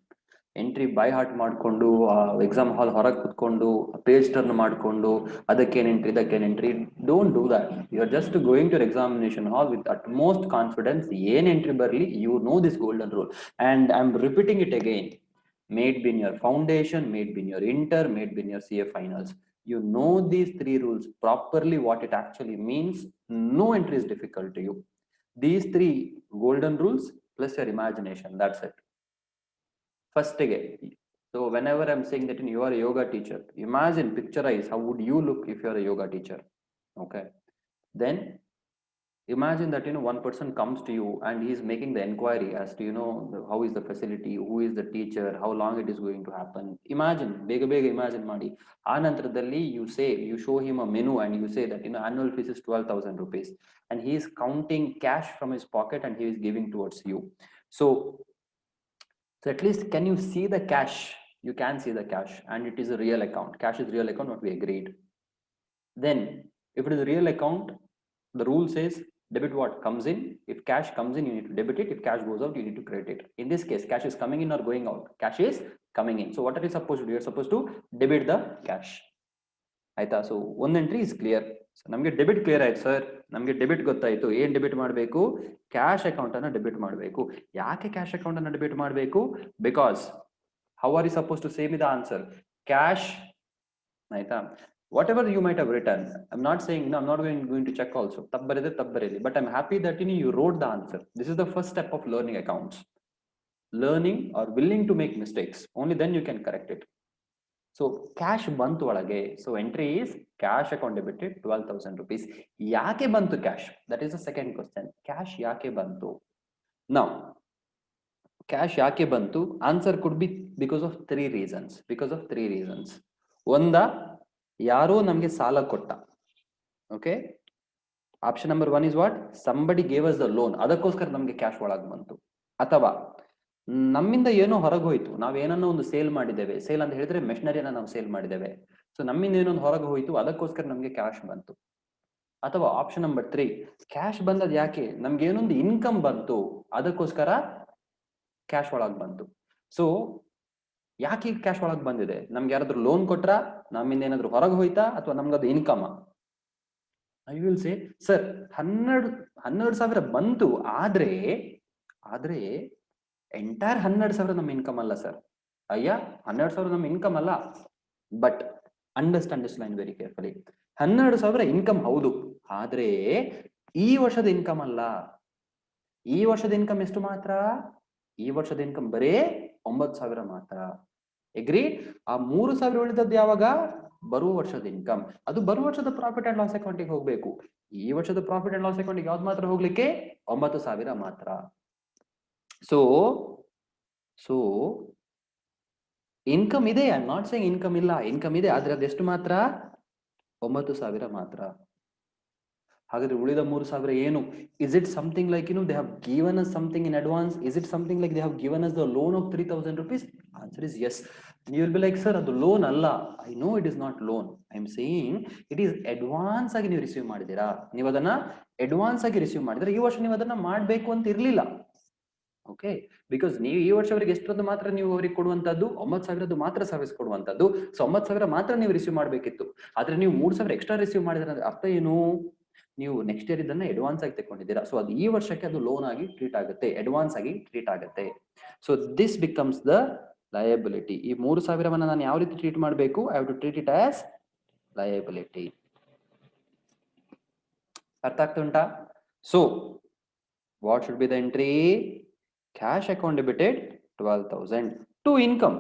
Entry by heart ಮಾಡಿಕೊಂಡು exam hall ಹೊರಗೆ ಕುತ್ಕೊಂಡು page turn ಮಾಡಿಕೊಂಡು ಅದಕ್ಕೇನು entry ಇದಕ್ಕೇನು entry, don't do that. You are just going to examination hall with at most confidence. ಏನ್ entry ಬರಲಿ, you know this golden rule. And I am repeating it again. May it be in your foundation, may it be in your inter, may it be in your CA finals. You know these three rules properly, what it actually means. No entry is difficult to you. These three golden rules plus your imagination, that's it. First again, so whenever I'm saying that you are a yoga teacher, imagine, picturize how would you look if you're a yoga teacher. Okay, then imagine that one person comes to you and he is making the enquiry as to how is the facility, who is the teacher, how long it is going to happen. Imagine, bega imagine ಮಾಡಿ. ಆ ನಂತರದಲ್ಲಿ you show him a menu and you say that annual fees is 12,000 rupees, and he is counting cash from his pocket and he is giving towards you. So at least can you see the cash? You can see the cash, and it is a real account. Cash is real account, what we agreed. Then if it is a real account, the rule says debit what comes in. If cash comes in, you need to debit it. If cash goes out, you need to credit it. In this case, cash is coming in or going out? Cash is coming in. So what are you supposed to do? You're supposed to debit the cash. ಆಯ್ತಾ? So ಒಂದು entry is clear. ನಮಗೆ debit clear ಆಯ್ತು sir, ನಮಗೆ debit ಗೊತ್ತಾಯ್ತು. ಏನ್ debit ಮಾಡಬೇಕು? Cash account ಅನ್ನ debit ಮಾಡಬೇಕು. ಯಾಕೆ ಕ್ಯಾಶ್ ಅಕೌಂಟ್ ಅನ್ನ ಡೆಬಿಟ್ ಮಾಡಬೇಕು? Because how are you suppose to say me the answer? Cash, ಆಯ್ತಾ? Whatever you might have written, I'm not saying, I'm not going to check also. Tabbarede, but I'm happy that you wrote the answer. This is the first step of learning accounts. Learning or willing to make mistakes. Only then you can correct it. So cash bantu olage. So entry is cash account debited 12,000 rupees. Yake bantu cash? That is the second question. Cash yake bantu? Now, cash yake bantu? Answer could be because of three reasons. Onda, ಯಾರೋ ನಮಗೆ ಸಾಲ ಕೊಟ್ಟ. Okay, option number 1 is what? Somebody gave us the loan, ಅದಕ್ಕೋಸ್ಕರ ನಮಗೆ cash ಒಳಗೆ ಬಂತು. ಅಥವಾ ನಮ್ಮಿಂದ ಏನೋ ಹೊರಗೆ ಹೋಯ್ತು, ನಾವೇನೋ ಒಂದು ಸೇಲ್ ಮಾಡಿದ್ದೇವೆ. ಸೇಲ್ ಅಂತ ಹೇಳಿದ್ರೆ ಮೆಷಿನರಿನ ನಾವು ಸೇಲ್ ಮಾಡಿದ್ದೇವೆ. ಸೊ ನಮ್ಮಿಂದ ಏನೊಂದು ಹೊರಗೆ ಹೋಯ್ತು, ಅದಕ್ಕೋಸ್ಕರ ನಮಗೆ ಕ್ಯಾಶ್ ಬಂತು. ಅಥವಾ ಆಪ್ಷನ್ ನಂಬರ್ 3, ಕ್ಯಾಶ್ ಬಂದದ್ ಯಾಕೆ? ನಮ್ಗೆ ಏನೊಂದು ಇನ್ಕಮ್ ಬಂತು, ಅದಕ್ಕೋಸ್ಕರ ಕ್ಯಾಶ್ ಒಳಗೆ ಬಂತು. ಸೊ ಯಾಕೆ ಕ್ಯಾಶ್ ಒಳಗೆ ಬಂದಿದೆ? ನಮ್ಗೆ ಯಾರಾದ್ರೂ ಲೋನ್ ಕೊಟ್ರ, ನಮ್ಮಿಂದ ಏನಾದ್ರು ಹೊರಗೆ ಹೋಯ್ತಾ, ಅಥವಾ ನಮ್ಗದು income? I will say sir 12,000 ಬಂತು, ಆದ್ರೆ ಎಂಟೈರ್ 12,000 ನಮ್ಮ ಇನ್ಕಮ್ ಅಲ್ಲ ಸರ್. ಅಯ್ಯ, 12,000 ನಮ್ಮ ಇನ್ಕಮ್ ಅಲ್ಲ. But understand this line very carefully. 12,000 income ಹೌದು, ಆದ್ರೆ ಈ ವರ್ಷದ ಇನ್ಕಮ್ ಅಲ್ಲ. ಈ ವರ್ಷದ ಇನ್ಕಮ್ ಎಷ್ಟು ಮಾತ್ರ? ಈ ವರ್ಷದ ಇನ್ಕಮ್ ಬರೇ 9,000 ಮಾತ್ರ. ಎಗ್ರಿ? ಆ 3,000 ಉಳಿದದ್ದು ಯಾವಾಗ? ಬರುವ ವರ್ಷದ ಇನ್ಕಮ್. ಅದು ಬರುವ ವರ್ಷದ ಪ್ರಾಫಿಟ್ ಅಂಡ್ ಲಾಸ್ ಅಕೌಂಟಿಗೆ ಹೋಗ್ಬೇಕು. ಈ ವರ್ಷದ ಪ್ರಾಫಿಟ್ ಅಂಡ್ ಲಾಸ್ ಅಕೌಂಟಿಗೆ ಯಾವ್ದು ಮಾತ್ರ ಹೋಗ್ಲಿಕ್ಕೆ? 9,000 ಮಾತ್ರ. ಸೊ ಇನ್ಕಮ್ ಇದೆ, I am not saying income ಇಲ್ಲ, ಇನ್ಕಮ್ ಇದೆ, ಆದ್ರೆ ಅದೆಷ್ಟು ಮಾತ್ರ? 9,000 ಮಾತ್ರ. ಹಾಗಾದ್ರೆ ಉಳಿದ 3,000 ಏನು? Is it something like they have given us something in advance? Is it something like they have given us the loan of 3,000 rupees? Answer is yes. You will be like, sir, ಅದು loan ಅಲ್ಲ. I know it is not loan. I am saying it is advance ಆಗಿ ನೀವು receive ಮಾಡಿದ್ದೀರಾ. ನೀವು ಅದನ್ನ advance ಆಗಿ receive ಮಾಡಿದ್ರೆ ಈ ವರ್ಷ ನೀವು ಅದನ್ನ ಮಾಡಬೇಕು ಅಂತ ಇರ್ಲಿಲ್ಲ. ಓಕೆ, ಬಿಕಾಸ್ ನೀವು ಈ ವರ್ಷ ಅವರಿಗೆ ಎಷ್ಟೊಂದು ಮಾತ್ರ ನೀವು ಅವರಿಗೆ ಕೊಡುವಂತದ್ದು? 9,000 ಮಾತ್ರ ಸರ್ವಿಸ್ ಕೊಡುವಂತದ್ದು. ಸೊ 9,000 ಮಾತ್ರ ನೀವು ರಿಸೀವ್ ಮಾಡಬೇಕಿತ್ತು. ಆದ್ರೆ ನೀವು 3,000 ಎಕ್ಸ್ಟ್ರಾ ರಿಸೀವ್ ಮಾಡಿದ್ರೆ ಅರ್ಥ ಏನು? ನೀವು ನೆಕ್ಸ್ಟ್ ಇಯರ್ ಇದನ್ನ ಅಡ್ವಾನ್ಸ್ ಆಗಿ ತಗೊಂಡಿದ್ದೀರಾ. ಸೊ ಅದು ಈ ವರ್ಷಕ್ಕೆ ಅದು ಲೋನ್ ಆಗಿ ಟ್ರೀಟ್ ಆಗುತ್ತೆ, ಅಡ್ವಾನ್ಸ್ ಆಗಿ ಟ್ರೀಟ್ ಆಗುತ್ತೆ. So this becomes the liability. ಈ 3,000 ನಾನು ಯಾವ ರೀತಿ ಟ್ರೀಟ್ ಮಾಡಬೇಕು? I have to treat it as liability. ಅರ್ಥ ಆಗ್ತಾ ಉಂಟಾ? So what should be the entry? Cash account debited 12,000 to income.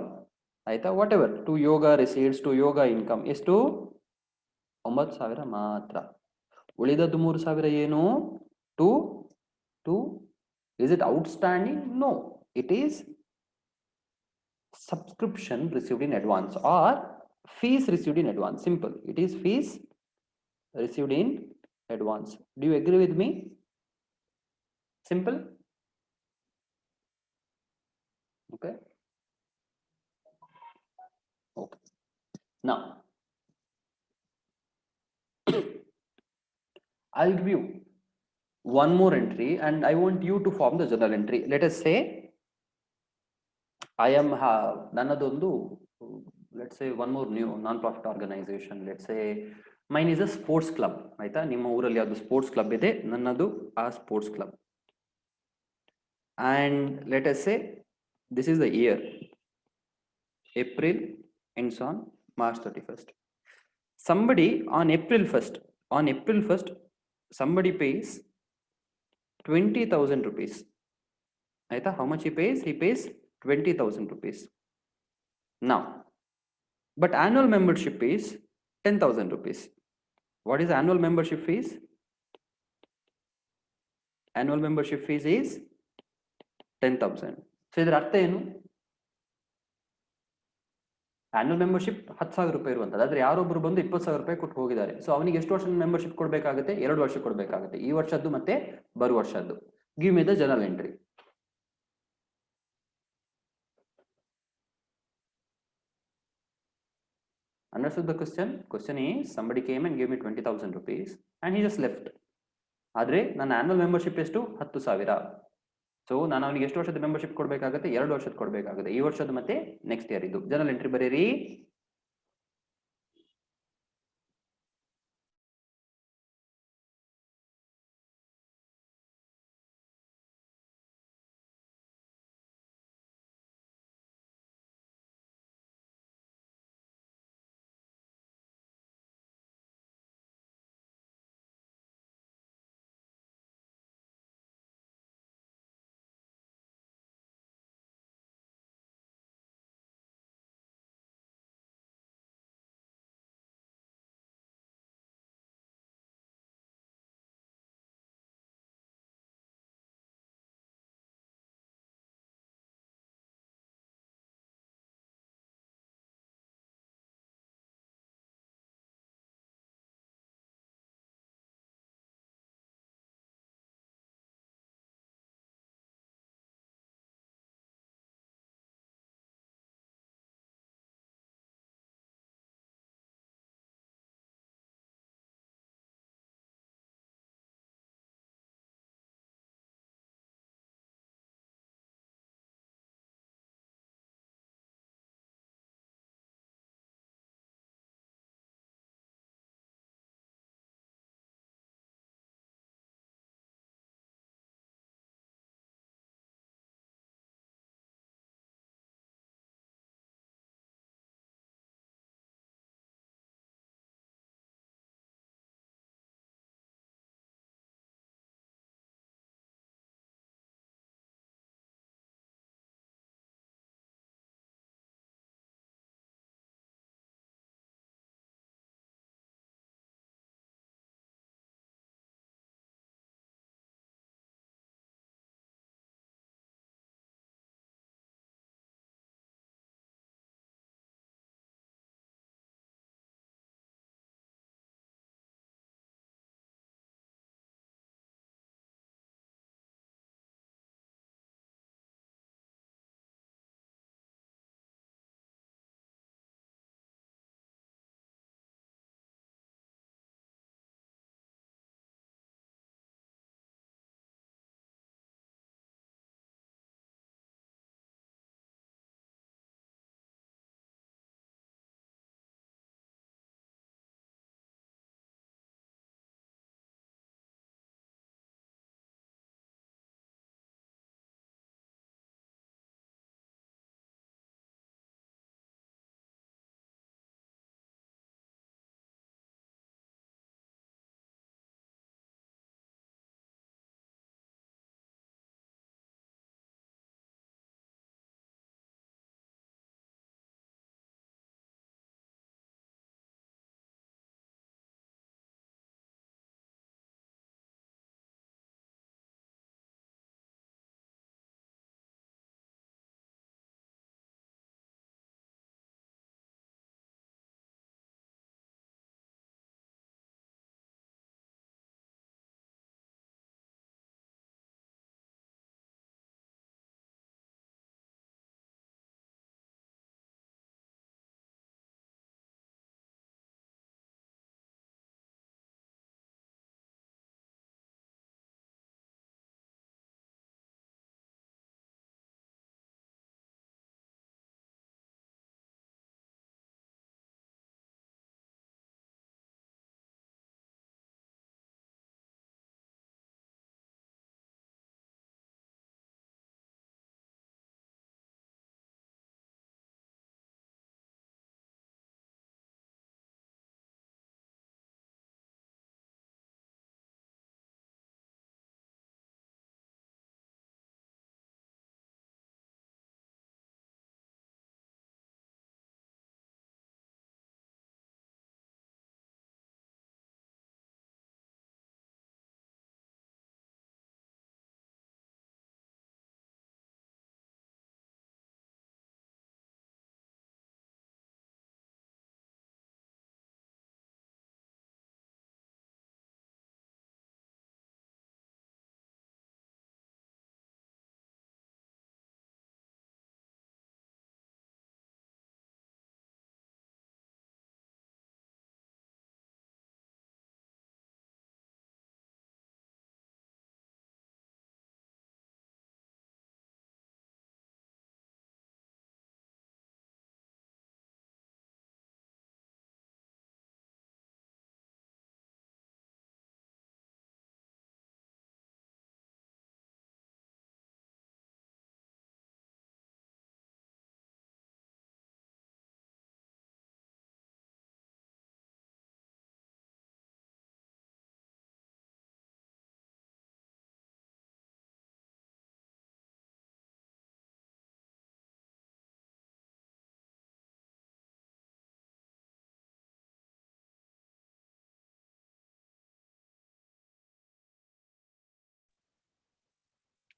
ಆಯ್ತಾ? Whatever, to yoga receipts, to yoga income ಎಷ್ಟು? 9,000 ಮಾತ್ರ. ಉಳಿದದ್ದು 3,000 ಏನು? To to is it outstanding? No, it is subscription received in advance or fees received in advance. Simple, it is fees received in advance. Do you agree with me? Simple. Okay. Okay. Now I'll give you one more entry and I want you to form the journal entry. Let us say I am ನನ್ನದೊಂದು, let's say one more new non-profit organization. Let's say mine is a sports club. ಆಯ್ತಾ, ನಿಮ್ಮ ಊರಲ್ಲಿ ಯಾವುದು sports club ಇದೆ, ನನ್ನದು ಆ sports club. And let us say this is the year, April ends on March 31st. Somebody on April 1st, somebody pays 20,000 rupees. Aita, how much he pays? He pays 20,000 rupees. Now, but annual membership is 10,000 rupees. What is annual membership fees? Annual membership fees is 10,000. So ಇದರ ಅರ್ಥ ಏನು? Annual membership 10,000 ರೂಪಾಯಿ ಇರುವಂತದ್ದು, ಆದ್ರೆ ಯಾರೊಬ್ರು ಬಂದು 20,000 ರೂಪಾಯಿ ಕೊಟ್ಟು ಹೋಗಿದ್ದಾರೆ. ಸೊ ಅವನಿಗೆ ಎಷ್ಟು ವರ್ಷದ ಮೆಂಬರ್ಶಿಪ್ ಕೊಡಬೇಕಾಗುತ್ತೆ? 2 ವರ್ಷ ಕೊಡಬೇಕಾಗುತ್ತೆ, ಈ ವರ್ಷದ್ದು ಮತ್ತೆ ಬರುವ ವರ್ಷದ್ದು. Give me the journal entry. Understood the question? Question is, somebody came and gave me 20,000 rupees and he just left. ಆದ್ರೆ ನನ್ನ ಆನ್ಯುವಲ್ ಮೆಂಬರ್ಶಿಪ್ ಎಷ್ಟು? 10,000. ಸೊ ನಾನು ಅವನಿಗೆ ಎಷ್ಟು ವರ್ಷದ ಮೆಂಬರ್ಶಿಪ್ ಕೊಡಬೇಕಾಗುತ್ತೆ? 2 ವರ್ಷದ ಕೊಡಬೇಕಾಗುತ್ತೆ, ಈ ವರ್ಷದ ಮತ್ತೆ ನೆಕ್ಸ್ಟ್ ಇಯರ್ ಇದು. ಜರ್ನಲ್ ಎಂಟ್ರಿ ಬರೀರಿ.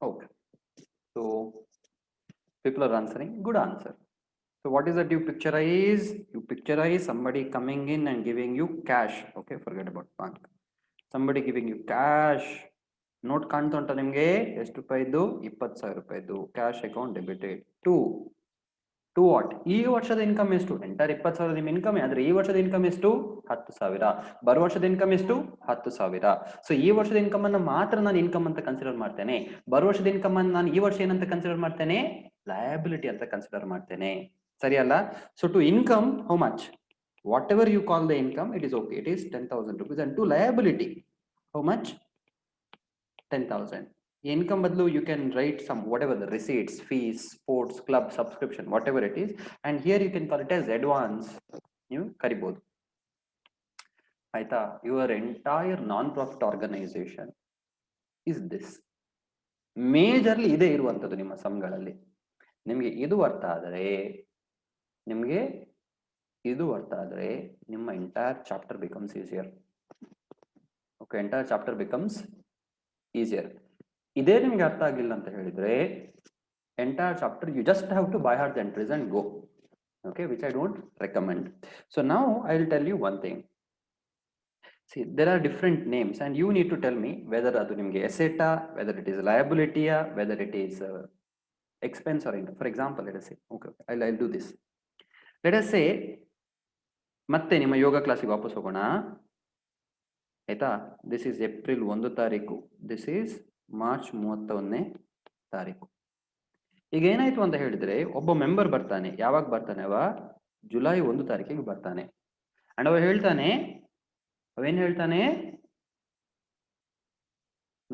Okay. So people are answering. Good answer. So what is that you picturize? You picturize somebody coming in and giving you cash. Okay, forget about bank. Somebody giving you cash. Note ಕಾಣ್ತಾ ಉಂಟಾ ನಿಮ್ಗೆ ಎಷ್ಟು ರೂಪಾಯಿದ್ದು 20,000 ರೂಪಾಯಿದ್ದು cash account debited to to what ಈ ವರ್ಷದ income ಎಷ್ಟು enter 20,000 ನಿಮ್ಮ ಇನ್ಕಮ್ ಆದ್ರೆ ಈ ವರ್ಷದ ಇನ್ಕಮ್ ಎಷ್ಟು 10,000 ಬರುವ ವರ್ಷದ ಇನ್ಕಮ್ ಎಷ್ಟು 10,000 ಸೊ ಈ ವರ್ಷದ ಇನ್ಕಮ್ ಅನ್ನ ಮಾತ್ರ ನಾನು ಇನ್ಕಮ್ ಅಂತ ಕನ್ಸಿಡರ್ ಮಾಡ್ತೇನೆ ಬರುವ ವರ್ಷದ ಇನ್ಕಮ್ ಅನ್ನು ನಾನು ಈ ವರ್ಷ ಏನಂತ ಕನ್ಸಿಡರ್ ಮಾಡ್ತೇನೆ ಲಯಬಿಲಿಟಿ ಅಂತ ಕನ್ಸಿಡರ್ ಮಾಡ್ತೇನೆ ಸರಿ ಅಲ್ಲ so to income how much whatever you call the income it is okay it is 10,000 rupees and to liability how much 10,000 income badlu you can write some whatever the receipts fees sports club subscription whatever it is and here you can call it as advance you karibodu aita your entire non-profit organization is this majorly ide iruvanthadu nimma samgalalli nimge idu artha adare nimge idu artha adare nimma entire chapter becomes easier okay entire chapter becomes easier ಇದೇ ನಿಮ್ಗೆ ಅರ್ಥ ಆಗಿಲ್ಲ ಅಂತ ಹೇಳಿದ್ರೆ entire chapter you just have to buy heart the entries and go okay which I don't recommend so now I will tell you one thing see there are different names and you need to tell me whether adu nimge asset whether it is liability whether it is expense or income for example let us say okay I'll do this let us say ಮತ್ತೆ ನಿಮ್ಮ ಯೋಗ ಕ್ಲಾಸಿಗೆ ವಾಪಸ್ ಹೋಗೋಣ ಆಯ್ತಾ this is April 1 ತಾರೀಕು this is March 31ನೇ ತಾರೀಕು ಈಗ ಏನಾಯ್ತು ಅಂತ ಹೇಳಿದ್ರೆ ಒಬ್ಬ ಮೆಂಬರ್ ಬರ್ತಾನೆ ಯಾವಾಗ ಬರ್ತಾನೆ ಅವ ಜುಲೈ 1 ತಾರೀಕಿಗೆ ಬರ್ತಾನೆ ಅಂಡ್ ಅವ ಹೇಳ್ತಾನೆ ಅವೇನ್ ಹೇಳ್ತಾನೆ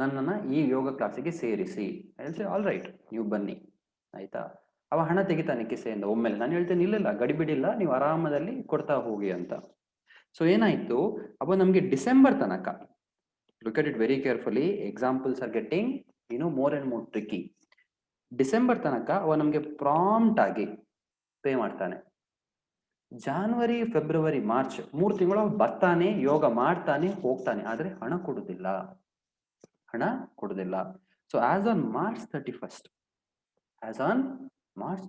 ನನ್ನನ್ನ ಈ ಯೋಗ ಕ್ಲಾಸಿಗೆ ಸೇರಿಸಿ ಹೇಳ್ತಾರೆ ಆಲ್ ರೈಟ್ ನೀವು ಬನ್ನಿ ಆಯ್ತಾ ಅವ ಹಣ ತೆಗಿತಾನೆ ಕಿಸೆಯಿಂದ ಒಮ್ಮೆಲೆ ನಾನು ಹೇಳ್ತೇನೆ ಇಲ್ಲ ಗಡಿಬಿಡಿಲ್ಲ ನೀವು ಆರಾಮದಲ್ಲಿ ಕೊಡ್ತಾ ಹೋಗಿ ಅಂತ ಸೊ ಏನಾಯ್ತು ಅವ ನಮ್ಗೆ ಡಿಸೆಂಬರ್ ತನಕ look at it very carefully examples are getting more and more tricky December ತನಕ ಅವ ನಮ್ಗೆ ಪ್ರಾಂಪ್ಟ್ ಆಗಿ ಪೇ ಮಾಡ್ತಾನೆ ಜಾನ್ವರಿ ಫೆಬ್ರವರಿ ಮಾರ್ಚ್ 3 ತಿಂಗಳು ಬರ್ತಾನೆ ಯೋಗ ಮಾಡ್ತಾನೆ ಹೋಗ್ತಾನೆ ಆದ್ರೆ ಹಣ ಕೊಡುದಿಲ್ಲ so as on March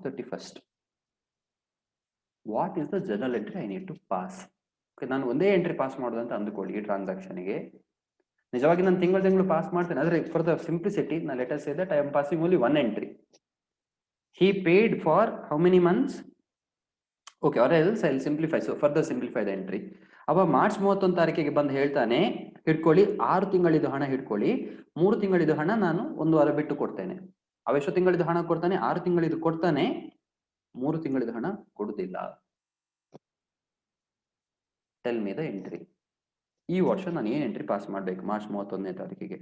31st what is the journal entry I need to pass ನಾನು ಒಂದೇ ಎಂಟ್ರಿ ಪಾಸ್ ಮಾಡೋದು ಅಂತ ಅಂದುಕೊಳ್ಳಿ ಈ ಟ್ರಾನ್ಸಾಕ್ಷನ್ಗೆ ನಿಜವಾಗಿ ನಾನು ತಿಂಗಳು ಪಾಸ್ ಮಾಡ್ತೇನೆ ಆದ್ರೆ ಫಾರ್ ದ ಸಿಂಪ್ಲಿಸಿಟಿ ನಾನು let us say that I am passing only one entry he paid for how many months okay or else I'll simplify so further simplify the entry ಅವ ಮಾರ್ಚ್ 31 ತಾರೀಕಿಗೆ ಬಂದು ಹೇಳ್ತಾನೆ ಹಿಡ್ಕೊಳ್ಳಿ 6 ತಿಂಗಳಿದು ಹಣ ಹಿಡ್ಕೊಳ್ಳಿ 3 ತಿಂಗಳಿದು ಹಣ ನಾನು 1 ವಾರ ಬಿಟ್ಟು ಕೊಡ್ತೇನೆ ಅವ ಎಷ್ಟು ತಿಂಗಳಿದು ಹಣ ಕೊಡ್ತಾನೆ 6 ತಿಂಗಳಿದು ಕೊಡ್ತಾನೆ 3 ತಿಂಗಳಿದು ಹಣ ಕೊಡುದಿಲ್ಲ ಟೆಲ್ ಮಿ ದ ಎಂಟ್ರಿ ಈ ವರ್ಷ ನಾನು ಏನು ಎಂಟ್ರಿ ಪಾಸ್ ಮಾಡ್ಬೇಕು ಮಾರ್ಚ್ 31ನೇ ತಾರೀಕಿಗೆ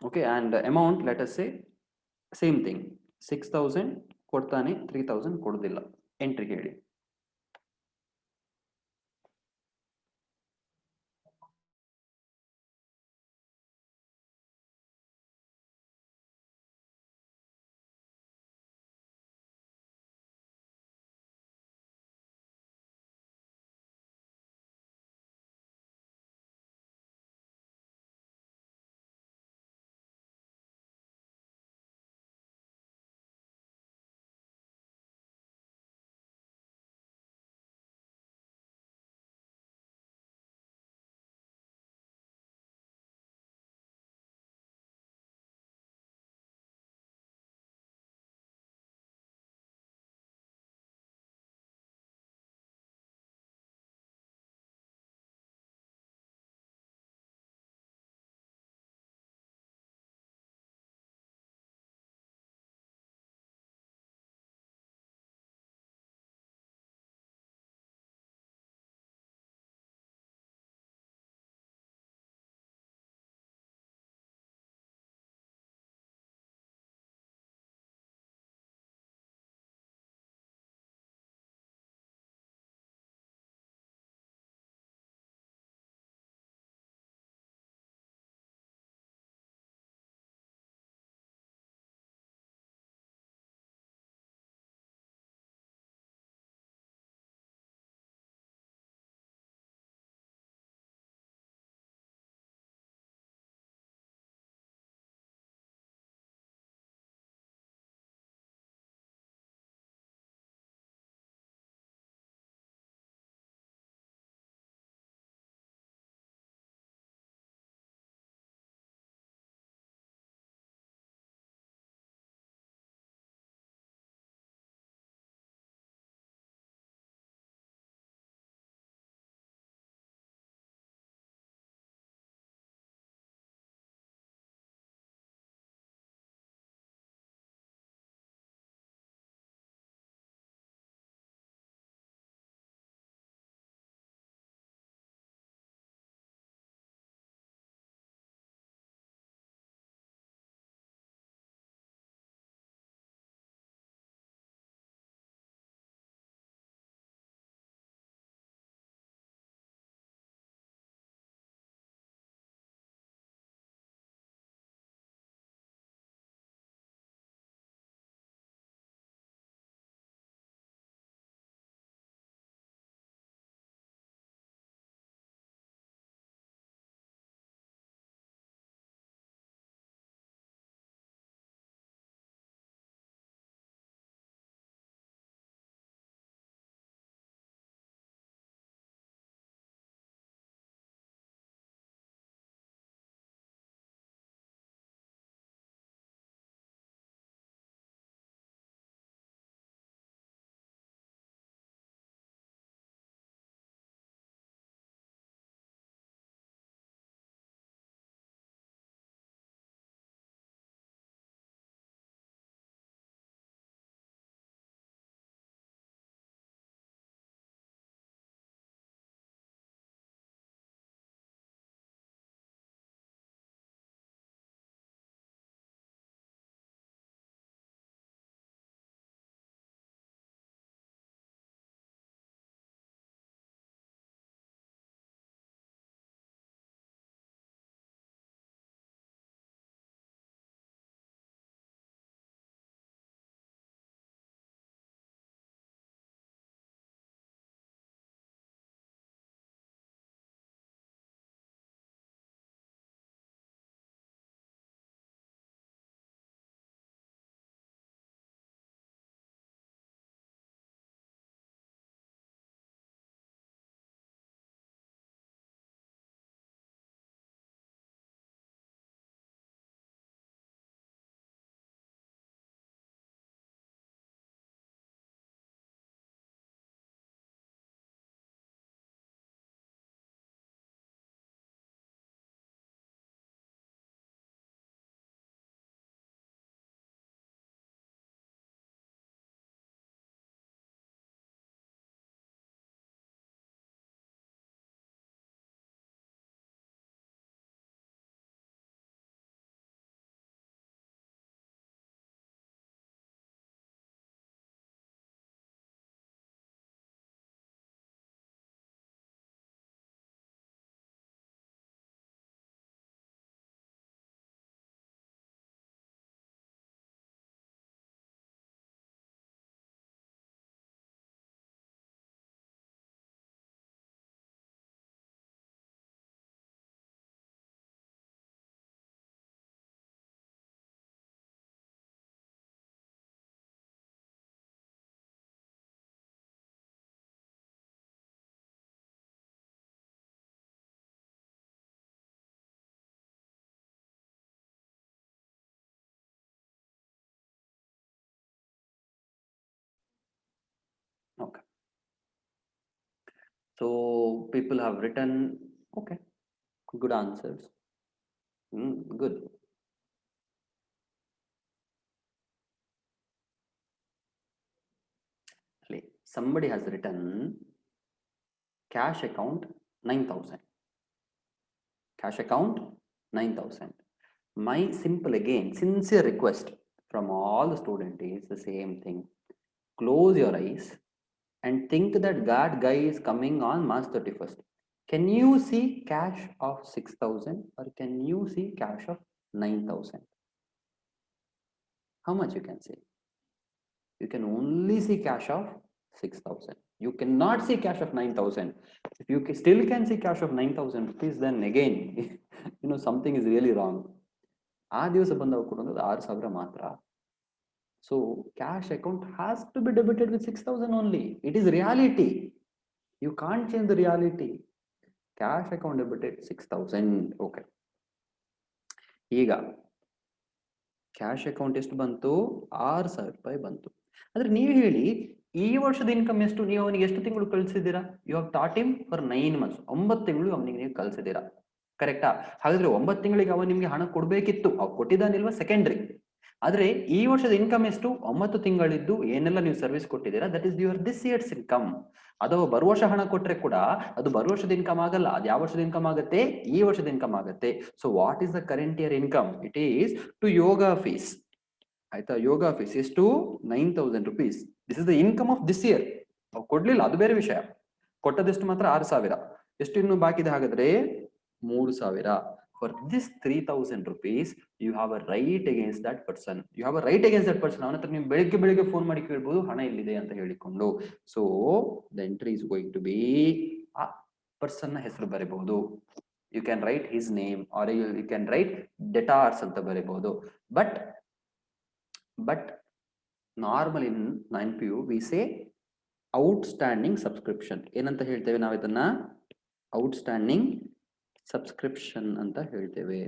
okay and amount let us say same thing 6,000 ಕೊಡ್ತಾನೆ 3,000 ಕೊಡುದಿಲ್ಲ ಎಂಟ್ರಿ ಹೇಳಿ So people have written, okay, good answers. Good. Somebody has written cash account 9,000. Cash account 9,000. My simple, again, sincere request from all the student is the same thing. Close your eyes and think that that guy is coming on March 31st. Can you see cash of 6,000 or can you see cash of 9,000? How much you can see? You can only see cash of 6,000. You cannot see cash of 9,000. If you still can see cash of 9,000 rupees, then again, something is really wrong. ಆ ದಿವಸ ಬಂದವ ಕೊಡೋದು 6,000 ಮಾತ್ರ. So cash account has to be debited with 6,000 only. It is reality. You can't change the reality. Cash account debited 6,000. Okay. ಈಗ cash account ಎಷ್ಟು ಬಂತು? 6,000 ರೂಪಾಯಿ ಬಂತು. ಆದ್ರೆ ನೀವು ಹೇಳಿ, ಈ ವರ್ಷದ ಇನ್ಕಮ್ ಎಷ್ಟು? ನೀವು ಅವನಿಗೆ ಎಷ್ಟು ತಿಂಗಳು ಕಳಿಸಿದ್ದೀರಾ? You have taught him for 9 months. 9 ತಿಂಗಳು ಅವನಿಗೆ ನೀವು ಕಳಿಸಿದ್ದೀರಾ, ಕರೆಕ್ಟಾ? ಹಾಗಾದ್ರೆ 9 ತಿಂಗಳಿಗೆ ಅವನು ನಿಮ್ಗೆ ಹಣ ಕೊಡ್ಬೇಕಿತ್ತು. ಅವ್ ಕೊಟ್ಟಿದ್ದಾನಿಲ್ವಾ ಸೆಕೆಂಡ್ರಿ. ಆದ್ರೆ ಈ ವರ್ಷದ ಇನ್ಕಮ್ ಎಷ್ಟು? 9 ತಿಂಗಳಿದ್ದು ಏನೆಲ್ಲ ನೀವು ಸರ್ವಿಸ್ ಕೊಟ್ಟಿದ್ದೀರಾ, that is your this years income. ಅಥವಾ ಬರುವ ವರ್ಷ ಹಣ ಕೊಟ್ರೆ ಕೂಡ ಅದು ಬರುವ ವರ್ಷದ ಇನ್ಕಮ್ ಆಗಲ್ಲ. ಅದು ಯಾವ ವರ್ಷದ ಇನ್ಕಮ್ ಆಗುತ್ತೆ? ಈ ವರ್ಷದ ಇನ್ಕಮ್ ಆಗುತ್ತೆ. So what is the current year income? It is to yoga fees. ಆಯ್ತಾ? ಯೋಗ ಫೀಸ್ ಎಷ್ಟು? 9,000 rupees. This is the income of this year. ಕೊಡ್ಲಿಲ್ಲ, ಅದು ಬೇರೆ ವಿಷಯ. ಕೊಟ್ಟದೆಷ್ಟು ಮಾತ್ರ? 6,000. ಎಷ್ಟು ಇನ್ನು ಬಾಕಿ ಇದೆ? ಹಾಗಾದ್ರೆ 3,000. For this 3,000 rupees, you have a right against that person. You have a right against that person. ಅವನ ಹತ್ರ ನೀವು ಬೆಳಿಗ್ಗೆ ಫೋನ್ ಮಾಡಿ ಕೇಳ್ಬೋದು, ಹಣ ಎಲ್ಲಿದೆ ಅಂತ ಹೇಳಿಕೊಂಡು. So the entry is going to be, ಆ ಪರ್ಸನ್ ನ ಹೆಸರು ಬರೀಬಹುದು. You can write his name or you can write debtors ಅಂತ ಬರೀಬಹುದು. But normal in 9PU we say outstanding subscription. ಏನಂತ ಹೇಳ್ತೇವೆ ನಾವು ಇದನ್ನ? outstanding subscription ಅಂತ ಹೇಳ್ತೇವೆ.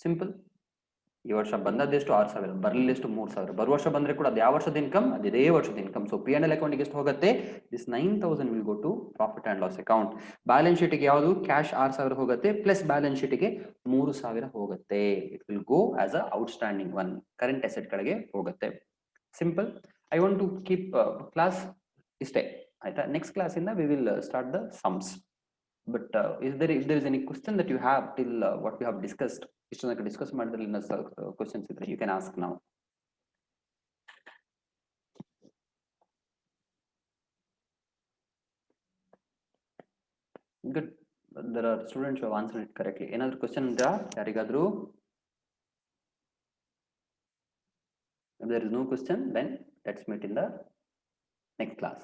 ಸಿಂಪಲ್. ಈ ವರ್ಷ ಬಂದದ್ದೆಷ್ಟು? 6,000. ಬರಲಿಲ್ಲ ಎಷ್ಟು? 3,000. ಬರುವ ವರ್ಷ ಬಂದ್ರೆ ಕೂಡ ಅದು ಯಾವ ವರ್ಷದ ಇನ್ಕಮ್? ಅದೇ ವರ್ಷದ ಇನ್ಕಮ್. ಸೊ P&L ಅಕೌಂಟ್ಗೆ ಎಷ್ಟು ಹೋಗುತ್ತೆ? This 9,000 will go to profit and loss account. Balance ಶೀಟ್ಗೆ ಯಾವುದು? ಕ್ಯಾಶ್ 6,000 ಹೋಗುತ್ತೆ, ಪ್ಲಸ್ ಬ್ಯಾಲೆನ್ಸ್ ಶೀಟ್ಗೆ 3,000 ಹೋಗುತ್ತೆ. It will go as a outstanding one. Current asset ಗಳಿಗೆ ಹೋಗುತ್ತೆ. Simple. I want to keep class ಇಷ್ಟೇ, ಆಯ್ತಾ? ನೆಕ್ಸ್ಟ್ ಕ್ಲಾಸ್ ಇಂದ we will start the sums. But if there is any question that you have till what we have discussed, ಇಷ್ಟೊಂದು discuss ಮಾಡಿದ್ರಲ್ಲಿ questions ಇದ್ರೆ you can ask now. Good. There are students who have answered it correctly. ಏನಾದ್ರು question ಇದೆಯಾ ಯಾರಿಗಾದ್ರೂ? If there is no question, then let's meet in the next class.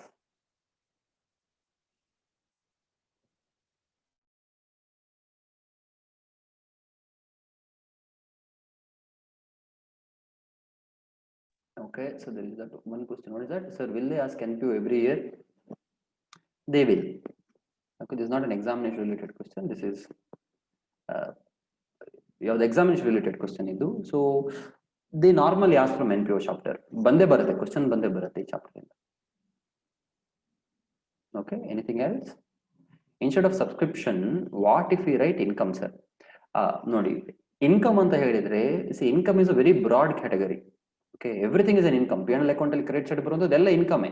Okay, so there is that one question. What is that? Sir, will they ask NPO every year? They will. Okay, this is not an examination related question. This is you have the examination related question idu. So they normally ask from NPO chapter. Bande barutte question, bande barutte ee chapter inda. Okay, anything else? Instead of subscription, what if we write income, sir? Nodi, income anta helidre, see, income is a very broad category. Okay, everything is an income. P&L account ಅಲ್ಲಿ credit side ಬರುವಂತದ್ದೆಲ್ಲ income.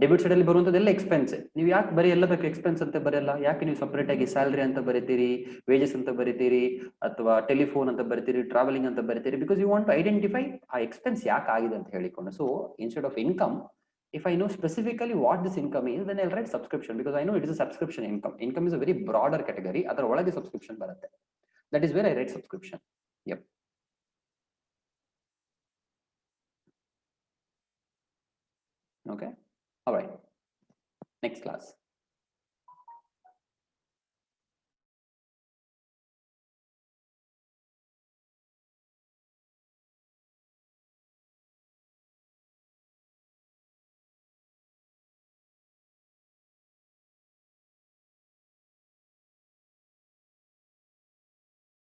Debit side ಅಲ್ಲಿ ಬರುವಂತದ್ದೆಲ್ಲ expense. ನೀವು ಯಾಕೆ ಬರೀ ಎಲ್ಲ ಬೇಕು expense ಅಂತ ಬರೆಯಲ್ಲ? ಯಾಕೆ ನೀವು ಸಪರೇಟ್ ಆಗಿ ಸ್ಯಾಲರಿ ಅಂತ ಬರೀತೀರಿ, ವೇಜಸ್ ಅಂತ ಬರೀತೀರಿ, ಅಥವಾ ಟೆಲಿಫೋನ್ ಅಂತ ಬರೀತೀರಿ, ಟ್ರಾವೆಲಿಂಗ್ ಅಂತ ಬರೀತೀರಿ? Because you want to identify ಆ ಎಕ್ಸ್ಪೆನ್ಸ್ ಯಾಕೆ ಆಗಿದೆ ಅಂತ ಹೇಳಿಕೊಂಡು. So instead of income, if I know specifically what this income is, then I'll write subscription, because I know it is a subscription income. Income is a very broader category. ಅದರ ಒಳಗೆ subscription ಬರುತ್ತೆ. That is where I write subscription. Yep. Okay. All right. Next class.